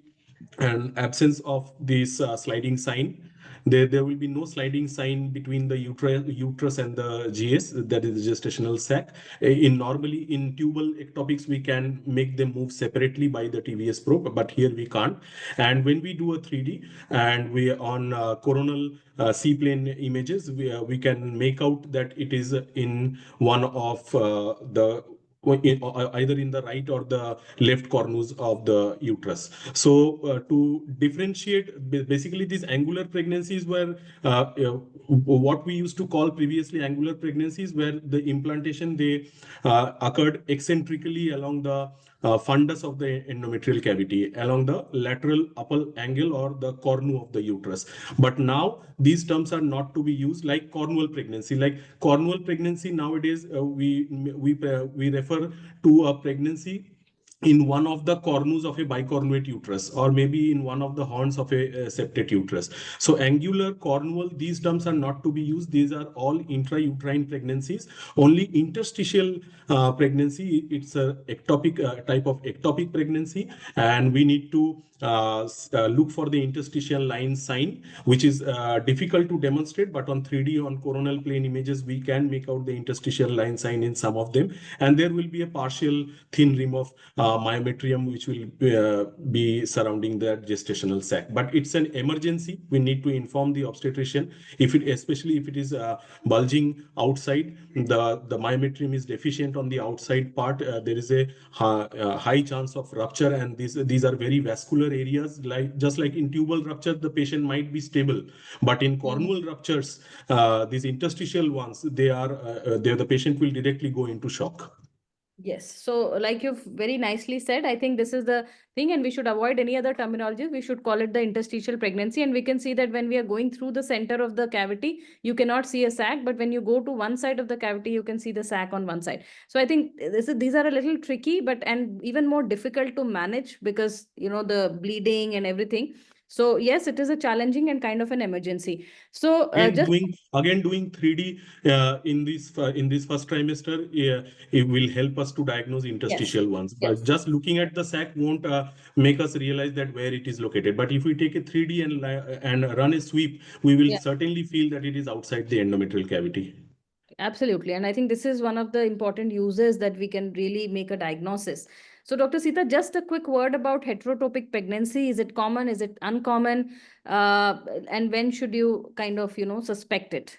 an absence of this sliding sign. There will be no sliding sign between the uterus and the GS, that is the gestational sac. Normally in tubal ectopics, we can make them move separately by the TVS probe, but here we can't. And when we do a 3D and we on coronal C-plane images, we can make out that it is in one of the either in the right or the left corners of the uterus. So to differentiate, basically these angular pregnancies were what we used to call previously angular pregnancies, where the implantation they occurred eccentrically along the fundus of the endometrial cavity, along the lateral upper angle or the cornu of the uterus. But now these terms are not to be used like cornual pregnancy. Like cornual pregnancy nowadays, we refer to a pregnancy in one of the cornus of a bicornuate uterus, or maybe in one of the horns of a septate uterus. So angular, cornual, these terms are not to be used. These are all intrauterine pregnancies. Only interstitial pregnancy, it's a ectopic type of ectopic pregnancy, and we need to look for the interstitial line sign, which is difficult to demonstrate, but on 3D on coronal plane images, we can make out the interstitial line sign in some of them, and there will be a partial thin rim of myometrium which will be surrounding the gestational sac. But it's an emergency. We need to inform the obstetrician especially if it is bulging outside, the myometrium is deficient on the outside part. There is a high chance of rupture, and these are very vascular areas. Just like in tubal rupture, the patient might be stable, but in cornual ruptures, these interstitial ones, the patient will directly go into shock. Yes. So like you've very nicely said, I think this is the thing, and we should avoid any other terminology. We should call it the interstitial pregnancy. And we can see that when we are going through the center of the cavity, you cannot see a sac, but when you go to one side of the cavity, you can see the sac on one side. So I think these are a little tricky, and even more difficult to manage because, the bleeding and everything. So yes, it is a challenging and kind of an emergency. So Again, doing 3D in this first trimester, it will help us to diagnose interstitial ones. But just looking at the sac won't make us realize that where it is located. But if we take a 3D and run a sweep, we will certainly feel that it is outside the endometrial cavity. Absolutely. And I think this is one of the important uses that we can really make a diagnosis. So Dr. Sita, just a quick word about heterotopic pregnancy. Is it common? Is it uncommon? And when should you kind of, suspect it?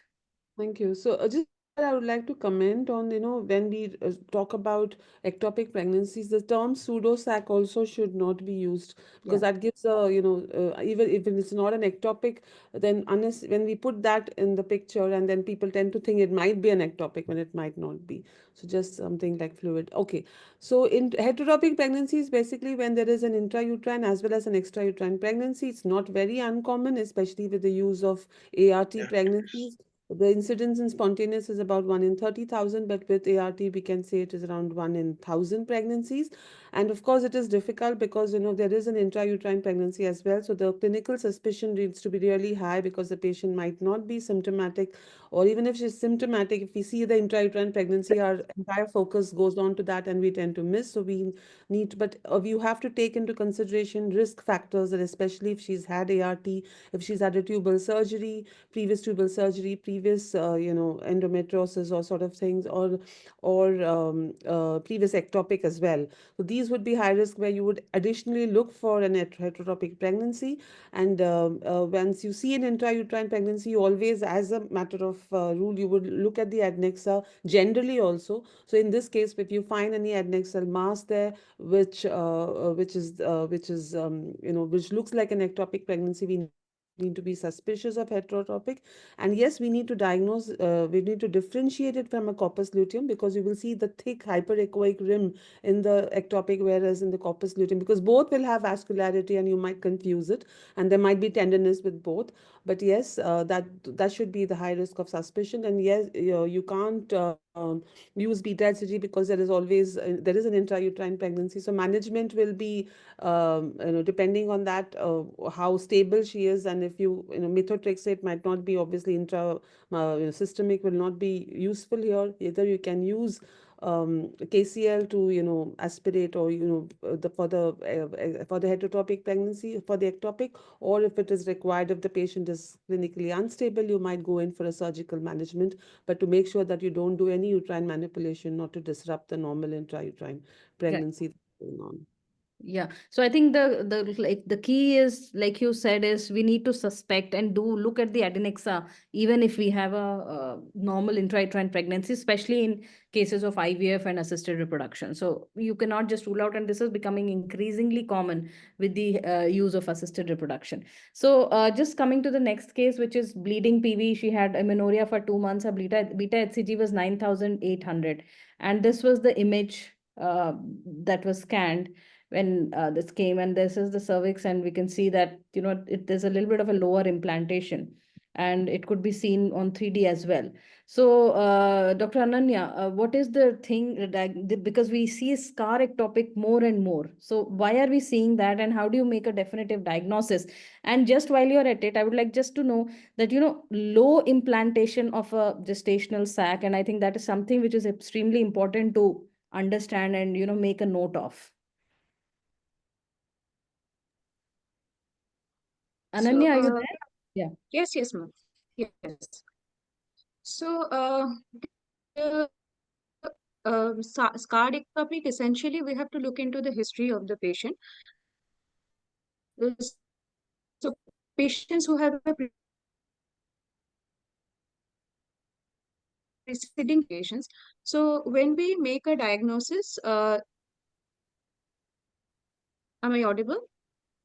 Thank you. So just I would like to comment on, when we talk about ectopic pregnancies, the term pseudo-sac also should not be used because that gives a, even if it's not an ectopic, then unless when we put that in the picture and then people tend to think it might be an ectopic when it might not be. So just something like fluid. Okay. So in heterotopic pregnancies, basically when there is an intrauterine as well as an extrauterine pregnancy, it's not very uncommon, especially with the use of ART pregnancies. The incidence in spontaneous is about 1 in 30,000, but with ART, we can say it is around 1 in 1,000 pregnancies. And of course, it is difficult because, there is an intrauterine pregnancy as well. So the clinical suspicion needs to be really high because the patient might not be symptomatic, or even if she's symptomatic, if we see the intrauterine pregnancy, our entire focus goes on to that and we tend to miss. So we need, but you have to take into consideration risk factors, and especially if she's had ART, if she's had a tubal surgery, previous tubal surgery, previous endometriosis or sort of things, or previous ectopic as well. So these would be high risk where you would additionally look for an heterotopic pregnancy. And once you see an intrauterine pregnancy, you always, as a matter of rule, you would look at the adnexa generally also. So in this case, if you find any adnexal mass there, which looks like an ectopic pregnancy, we need to be suspicious of heterotopic. And yes, we need to diagnose, we need to differentiate it from a corpus luteum, because you will see the thick hyperechoic rim in the ectopic, whereas in the corpus luteum, because both will have vascularity and you might confuse it, and there might be tenderness with both. But yes, that should be the high risk of suspicion. And yes, you can't use beta HCG because there is always there is an intrauterine pregnancy. So management will be depending on that, how stable she is, and if methotrexate might not be, obviously systemic will not be useful here. Either you can use KCL to aspirate, or for the heterotopic pregnancy, for the ectopic, or if it is required, if the patient is clinically unstable, you might go in for a surgical management, but to make sure that you don't do any uterine manipulation, not to disrupt the normal intrauterine pregnancy that's going on. Yeah. So I think the key is, like you said, is we need to suspect and look at the adnexa, even if we have a normal intrauterine pregnancy, especially in cases of IVF and assisted reproduction. So you cannot just rule out, and this is becoming increasingly common with the use of assisted reproduction. So just coming to the next case, which is bleeding PV. She had amenorrhea for 2 months. Her beta HCG was 9,800. And this was the image that was scanned when this came, and this is the cervix, and we can see that there's a little bit of a lower implantation, and it could be seen on 3D as well. So Dr. Ananya, what is the thing, because we see scar ectopic more and more, so why are we seeing that, and how do you make a definitive diagnosis? And just while you're at it, I would like just to know that low implantation of a gestational sac, and I think that is something which is extremely important to understand and make a note of. Ananya, are you there? Yeah. Yes, ma'am. Yes. So scarred ectopic, essentially we have to look into the history of the patient. So patients who have a preceding patients. So when we make a diagnosis, am I audible?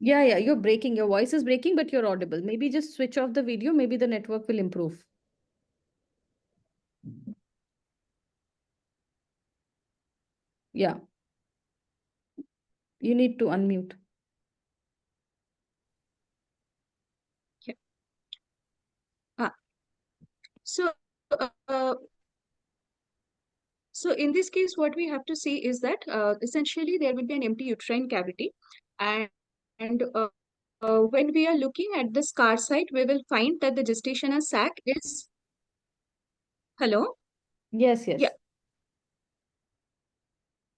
Yeah, you're breaking. Your voice is breaking, but you're audible. Maybe just switch off the video. Maybe the network will improve. Yeah. You need to unmute. Yeah. So, so in this case, what we have to see is that essentially there will be an empty uterine cavity, and when we are looking at the scar site, we will find that the gestational sac is. Hello? Yes. Yeah.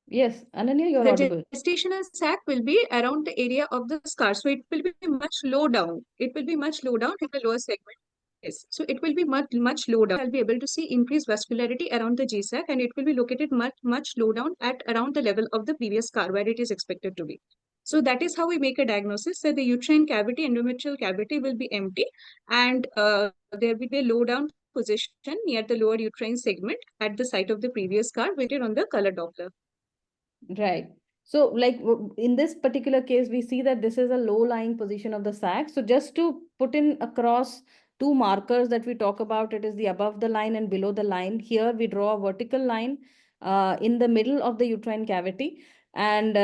Yes, Ananya, you're The audible. gestational sac will be around the area of the scar. So it will be much low down. It will be much low down in the lower segment. Yes. So it will be much low down. I'll be able to see increased vascularity around the G-sac, and it will be located much low down at around the level of the previous scar where it is expected to be. So that is how we make a diagnosis that the uterine cavity, endometrial cavity will be empty, and there will be a low down position near the lower uterine segment at the site of the previous scar, weighted on the color Doppler. Right. So like in this particular case, we see that this is a low-lying position of the sac. So just to put in across two markers that we talk about, it is the above the line and below the line. Here we draw a vertical line in the middle of the uterine cavity and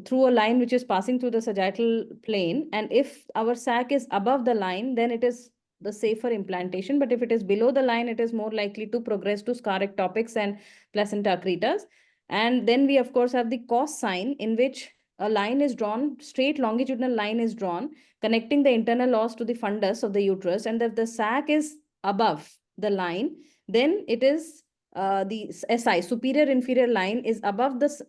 through a line which is passing through the sagittal plane. And if our sac is above the line, then it is the safer implantation. But if it is below the line, it is more likely to progress to scar ectopics and placenta accretas. And then we, of course, have the cos sign in which a line is drawn, straight longitudinal line is drawn, connecting the internal os to the fundus of the uterus. And if the sac is above the line, then it is the SI, superior inferior line, is above this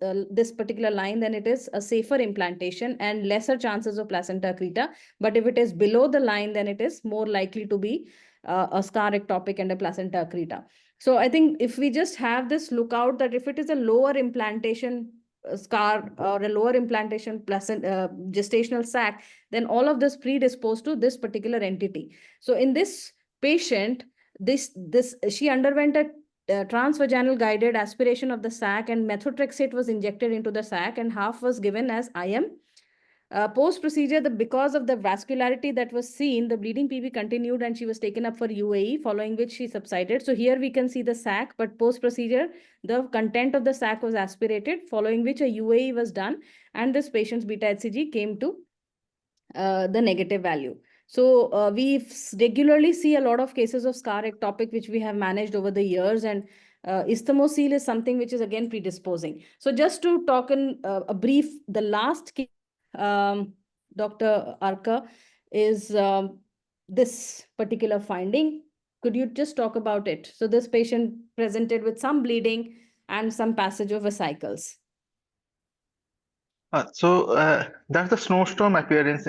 particular line, then it is a safer implantation and lesser chances of placenta accreta. But if it is below the line, then it is more likely to be a scar ectopic and a placenta accreta. So I think if we just have this lookout that if it is a lower implantation scar or a lower implantation gestational sac, then all of this predisposed to this particular entity. So in this patient, she underwent a transvaginal guided aspiration of the sac, and methotrexate was injected into the sac and half was given as IM. Post-procedure, because of the vascularity that was seen, the bleeding PV continued and she was taken up for UAE, following which she subsided. So here we can see the sac, but post-procedure, the content of the sac was aspirated, following which a UAE was done, and this patient's beta HCG came to the negative value. So we regularly see a lot of cases of scar ectopic, which we have managed over the years, and isthmocele is something which is again predisposing. So just to talk in a brief, the last case, Dr. Arka, is this particular finding. Could you just talk about it? So this patient presented with some bleeding and some passage of vesicles. That's the snowstorm appearance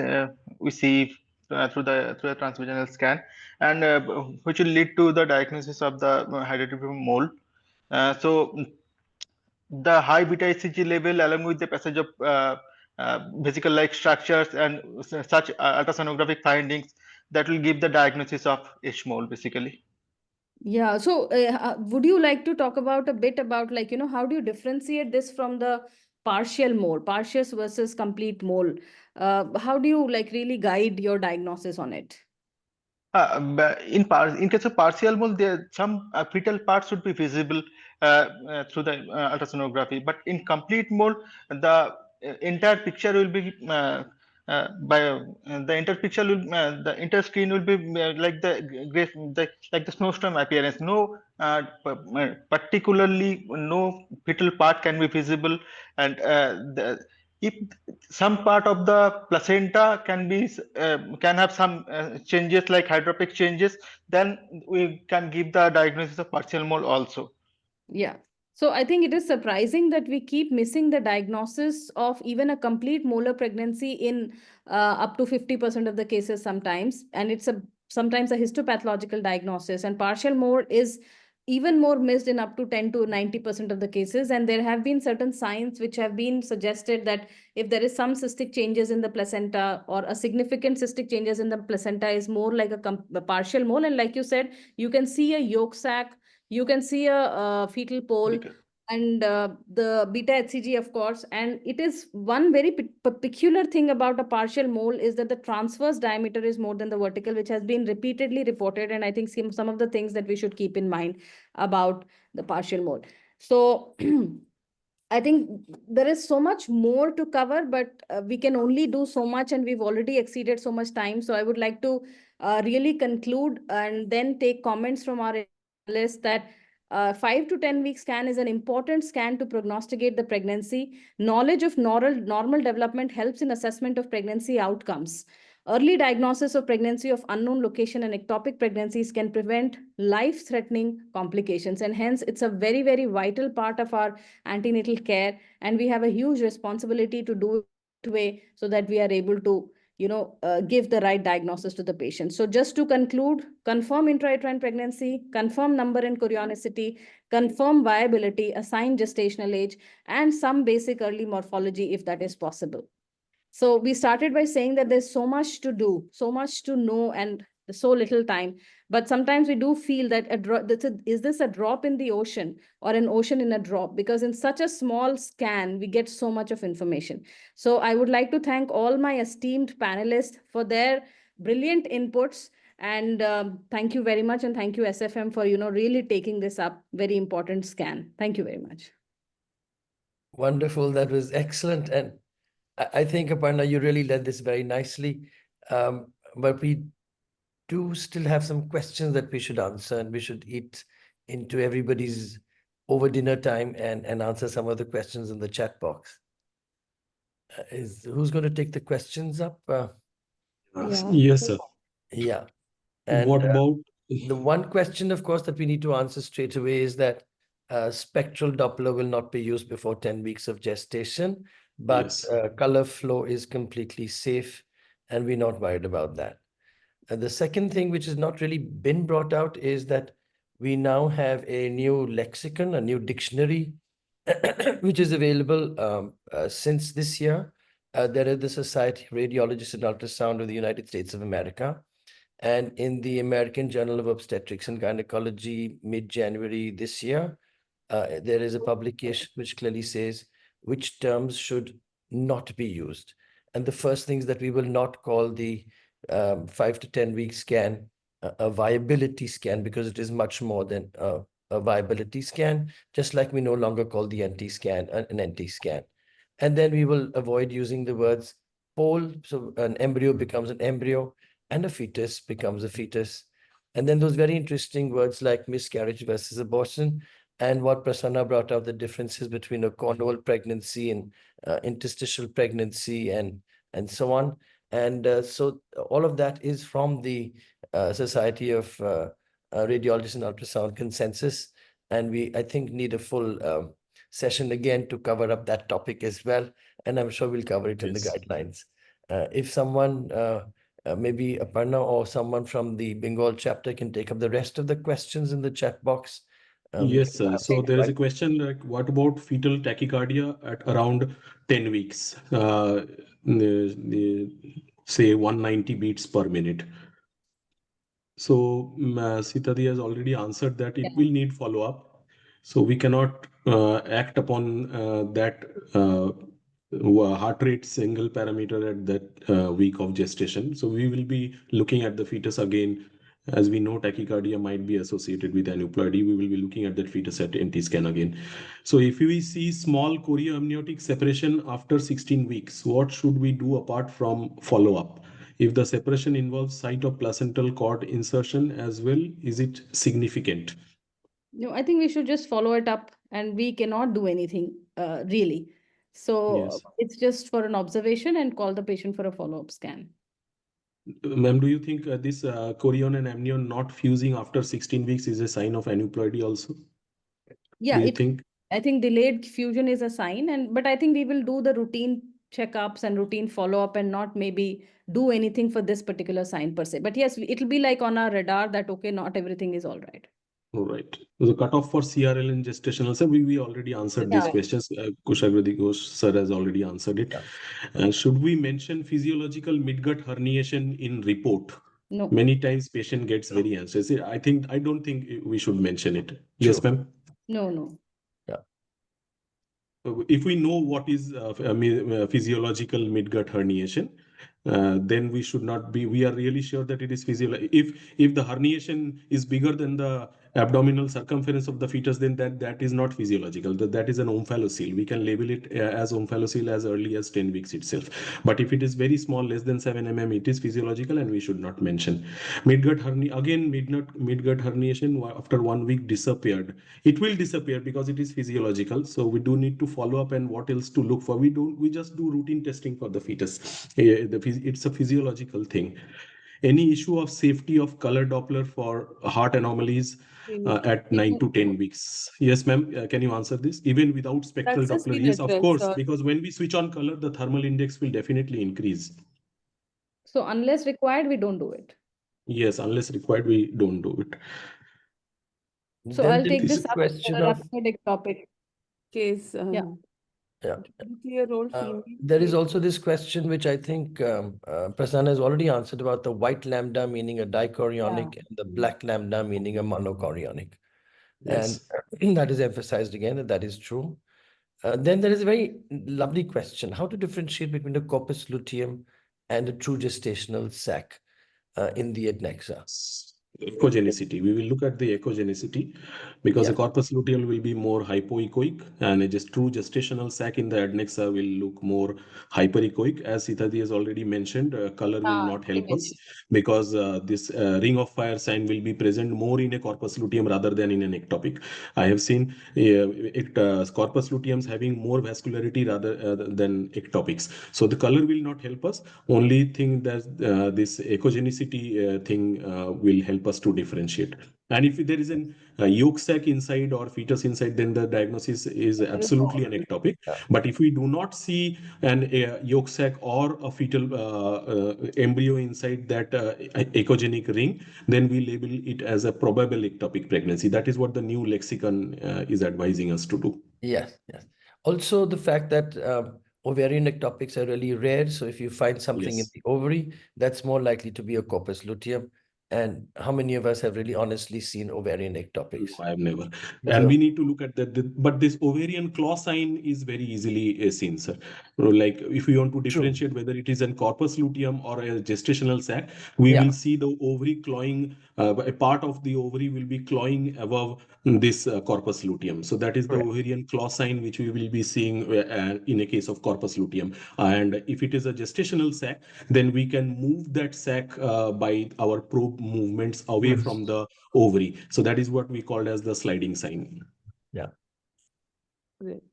we see through the transvaginal scan, and which will lead to the diagnosis of the Heterotopic mole. So the high beta HCG level, along with the passage of vesicle-like structures and such ultrasonographic findings, that will give the diagnosis of H mole basically. Yeah. So would you like to talk about a bit about, like, how do you differentiate this from the partial mole, partial versus complete mole? How do you really guide your diagnosis on it? In case of partial mole, there some fetal parts should be visible through the ultrasonography, but in complete mole, the entire picture will be the entire picture will the entire screen will be like the snowstorm appearance. No particularly no fetal part can be visible, and if some part of the placenta can have some changes like hydropic changes, then we can give the diagnosis of partial mole also. Yeah. So I think it is surprising that we keep missing the diagnosis of even a complete molar pregnancy in up to 50% of the cases sometimes. And it's sometimes a histopathological diagnosis, and partial mole is even more missed in up to 10 to 90% of the cases. And there have been certain signs which have been suggested that if there is some cystic changes in the placenta or a significant cystic changes in the placenta is more like a partial mole. And like you said, you can see a yolk sac, you can see a fetal pole, and the beta HCG, of course. And it is one very peculiar thing about a partial mole is that the transverse diameter is more than the vertical, which has been repeatedly reported. And I think some of the things that we should keep in mind about the partial mole. So I think there is so much more to cover, but we can only do so much, and we've already exceeded so much time. So I would like to really conclude and then take comments from our list that 5 to 10 week scan is an important scan to prognosticate the pregnancy. Knowledge of normal development helps in assessment of pregnancy outcomes. Early diagnosis of pregnancy of unknown location and ectopic pregnancies can prevent life-threatening complications. And hence, it's a very, very vital part of our antenatal care. And we have a huge responsibility to do it way so that we are able to give the right diagnosis to the patient. So just to conclude, confirm intrauterine pregnancy, confirm number and chorionicity, confirm viability, assign gestational age, and some basic early morphology if that is possible. So we started by saying that there's so much to do, so much to know, and so little time. But sometimes we do feel that is this a drop in the ocean or an ocean in a drop? Because in such a small scan, we get so much of information. So I would like to thank all my esteemed panelists for their brilliant inputs. And thank you very much. And thank you, SFM, for really taking this up. Very important scan. Thank you very much. Wonderful. That was excellent. And I think, Aparna, you really led this very nicely. But we do still have some questions that we should answer, and we should eat into everybody's over dinner time and answer some of the questions in the chat box. Who's going to take the questions up? Yes, sir. Yeah. And what about the one question, of course, that we need to answer straight away is that spectral Doppler will not be used before 10 weeks of gestation, but Yes. color flow is completely safe, and we're not worried about that. And the second thing, which has not really been brought out, is that we now have a new lexicon, a new dictionary, which is available since this year. There is the Society of Radiologists and Ultrasound of the United States of America. And in the American Journal of Obstetrics and Gynecology, mid-January this year, there is a publication which clearly says which terms should not be used. And the first thing is that we will not call the 5 to 10 week scan a viability scan, because it is much more than a viability scan, just like we no longer call the NT scan an NT scan. And then we will avoid using the words pole, so an embryo becomes an embryo, and a fetus becomes a fetus. And then those very interesting words like miscarriage versus abortion, and what Prasanna brought out, the differences between a cornwall pregnancy and interstitial pregnancy and so on. And so all of that is from the Society of Radiologists and Ultrasound consensus. And we, I think, need a full session again to cover up that topic as well. And I'm sure we'll cover it in the guidelines. If someone, maybe Aparna or someone from the Bengal chapter, can take up the rest of the questions in the chat box. Yes, sir. So there is a question like, what about fetal tachycardia at around 10 weeks? Say 190 beats per minute. So Sitadi has already answered that it will need follow-up. So we cannot act upon that heart rate single parameter at that week of gestation. So we will be looking at the fetus again. As we know, tachycardia might be associated with aneuploidy. We will be looking at that fetus at NT scan again. So if we see small chorioamniotic separation after 16 weeks, what should we do apart from follow-up? If the separation involves site of placental cord insertion as well, is it significant? No, I think we should just follow it up, and we cannot do anything really. So it's just for an observation and call the patient for a follow-up scan. Ma'am, do you think this chorion and amnion not fusing after 16 weeks is a sign of aneuploidy also? Yeah, I think delayed fusion is a sign, but I think we will do the routine checkups and routine follow-up and not maybe do anything for this particular sign per se. But yes, it'll be like on our radar that, okay, not everything is all right. All right. The cutoff for CRL in gestational, sir, we already answered these Yeah. questions. Kushagrati Ghosh sir has already answered it. Should we mention physiological midgut herniation in report? No. Many times patient gets very anxious. I don't think we should mention it. Yes, True. ma'am. No. If we know what is physiological midgut herniation, then we should not be. We are really sure that it is physiological. If the herniation is bigger than the abdominal circumference of the fetus, then that is not physiological. That is an omphalocele. We can label it as omphalocele as early as 10 weeks itself. But if it is very small, less than 7 mm, it is physiological, and we should not mention. Midgut herniation after 1 week disappeared. It will disappear because it is physiological. So we do need to follow up, and what else to look for. We just do routine testing for the fetus. It's a physiological thing. Any issue of safety of color Doppler for heart anomalies at 9 to 10 weeks? Yes, ma'am. Can you answer this? Even without spectral That's just Doppler? been Yes, of addressed, course, sir. because when we switch on color, the thermal index will definitely increase. So unless required, we don't do it. Yes, unless required, we don't do it. So Then I'll there take is this a up question as a of rapid topic. Case, Yeah. yeah. 20-year-old female. There is also this question which I think Prasanna has already answered about the white lambda meaning a dichorionic and the black lambda meaning a monochorionic. Yes. And that is emphasized again that is true. Then there is a very lovely question: how to differentiate between the corpus luteum and the true gestational sac in the adnexa? Echogenicity. We will look at the echogenicity because the corpus luteum will be more hypoechoic, and a true gestational sac in the adnexa will look more hyperechoic. As Sitadi has already mentioned, color will not help us because this ring of fire sign will be present more in a corpus luteum rather than in an ectopic. I have seen corpus luteums having more vascularity rather than ectopics. So the color will not help us. Only thing that this echogenicity thing will help us to differentiate. And if there is an yolk sac inside or fetus inside, then the diagnosis is absolutely an ectopic. But if we do not see an yolk sac or a fetal embryo inside that echogenic ring, then we label it as a probable ectopic pregnancy. That is what the new lexicon is advising us to do. Yes. Also, the fact that ovarian ectopics are really rare. So if you find something in the ovary, that's more likely to be a corpus luteum. And how many of us have really honestly seen ovarian ectopics? I have never. And we need to look at that. But this ovarian claw sign is very easily seen, sir. Like if we want to differentiate whether it is a corpus luteum or a gestational sac, we will see the ovary clawing, a part of the ovary will be clawing above this corpus luteum. So that is the ovarian claw sign which we will be seeing in a case of corpus luteum. And if it is a gestational sac, then we can move that sac by our probe movements away from the ovary. So that is what we called as the sliding sign. Yeah. Great.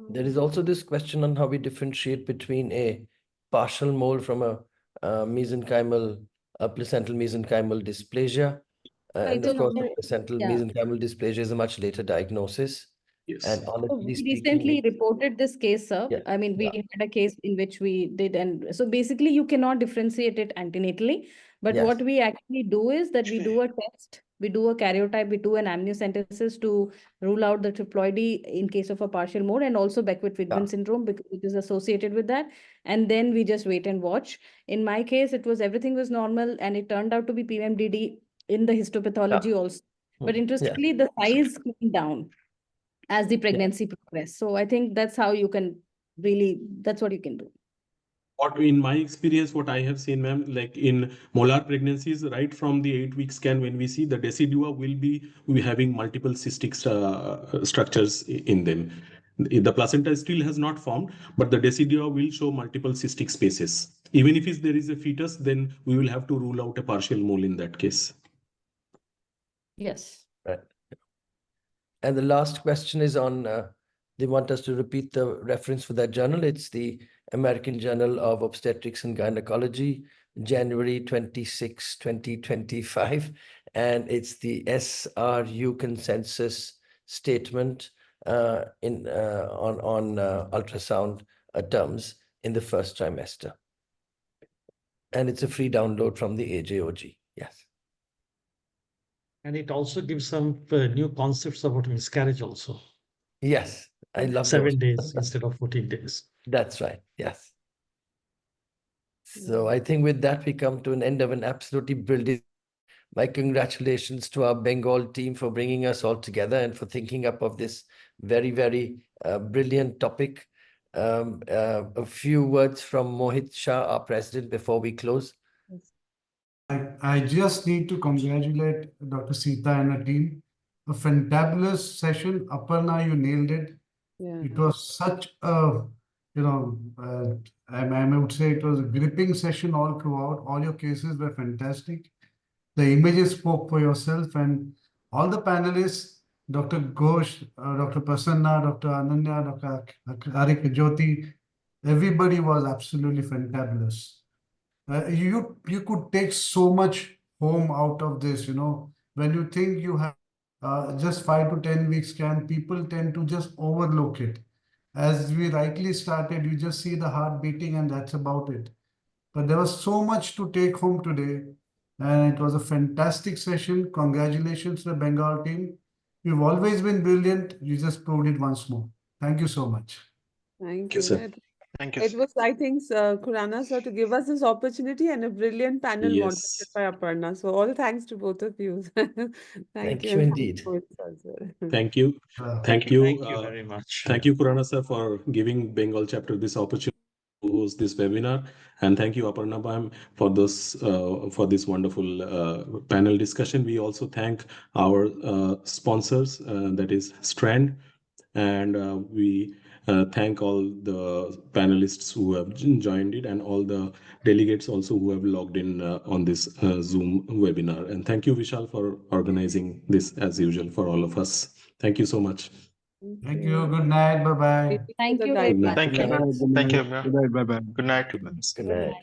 There is also this question on how we differentiate between a partial mole from a mesenchymal, placental mesenchymal dysplasia. And of course, the placental mesenchymal dysplasia is a much later diagnosis. Yes. And honestly We speaking, recently reported this case, sir. Yeah. I mean, we had a case in which we did, and so basically you cannot differentiate it antenatally. But what we actually do is that we do a test, we do a karyotype, we do an amniocentesis to rule out the triploidy in case of a partial mode, and also Beckwith-Wiedemann syndrome because it is associated with that. And then we just wait and watch. In my case, it was everything was normal, and it turned out to be PMDD in the histopathology also. But interestingly, the size came down as the pregnancy progressed. So I think that's how you can really, that's what you can do. What in my experience, what I have seen, ma'am, like in molar pregnancies, right from the 8-week scan, when we see the decidua will be having multiple cystic structures in them. The placenta still has not formed, but the decidua will show multiple cystic spaces. Even if there is a fetus, then we will have to rule out a partial mole in that case. Yes. Right. And the last question is on, they want us to repeat the reference for that journal. It's the American Journal of Obstetrics and Gynecology, January 26, 2025. And it's the SRU consensus statement on ultrasound terms in the first trimester. And it's a free download from the AJOG. Yes. And it also gives some new concepts about miscarriage also. Yes, I love 7 those. days instead of 14 days. That's right. Yes. So I think with that, we come to an end of an absolutely brilliant. My congratulations to our Bengal team for bringing us all together and for thinking up of this very, very brilliant topic. A few words from Mohit Shah, our president, before we close. I just need to congratulate Dr. Sita and her team. A fantabulous session. Aparna, you nailed it. Yeah. It was such a, I would say it was a gripping session all throughout. All your cases were fantastic. The images spoke for yourself, and all the panelists, Dr. Ghosh, Dr. Prasanna, Dr. Ananya, Dr. Arik Jyoti, everybody was absolutely fantabulous. You could take so much home out of this, when you think you have just 5 to 10 weeks scan, people tend to just overlook it. As we rightly started, you just see the heart beating and that's about it. But there was so much to take home today, and it was a fantastic session. Congratulations to the Bengal team. You've always been brilliant. You just proved it once more. Thank you so much. Thank you, you. sir. Thank you. It was, I think, Khurana sir to give us this opportunity and a brilliant panel moderated Yes. by Aparna. So all thanks to both of you. Thank you and indeed. Mohit sir as well. Thank you. Uh, Thank you. Thank you very much. Thank you, Kurana sir, for giving Bengal chapter this opportunity to host this webinar. And thank you, Aparna ma'am, for this wonderful panel discussion. We also thank our sponsors, that is Strand, and we thank all the panelists who have joined it and all the delegates also who have logged in on this Zoom webinar. And thank you, Vishal, for organizing this as usual for all of us. Thank you so much. Thank you. Good night. Bye-bye. Waiting for Thank the you very guidelines. much. Thank you. Good night. Thank you. Good night. Bye-bye. Good night. Good night.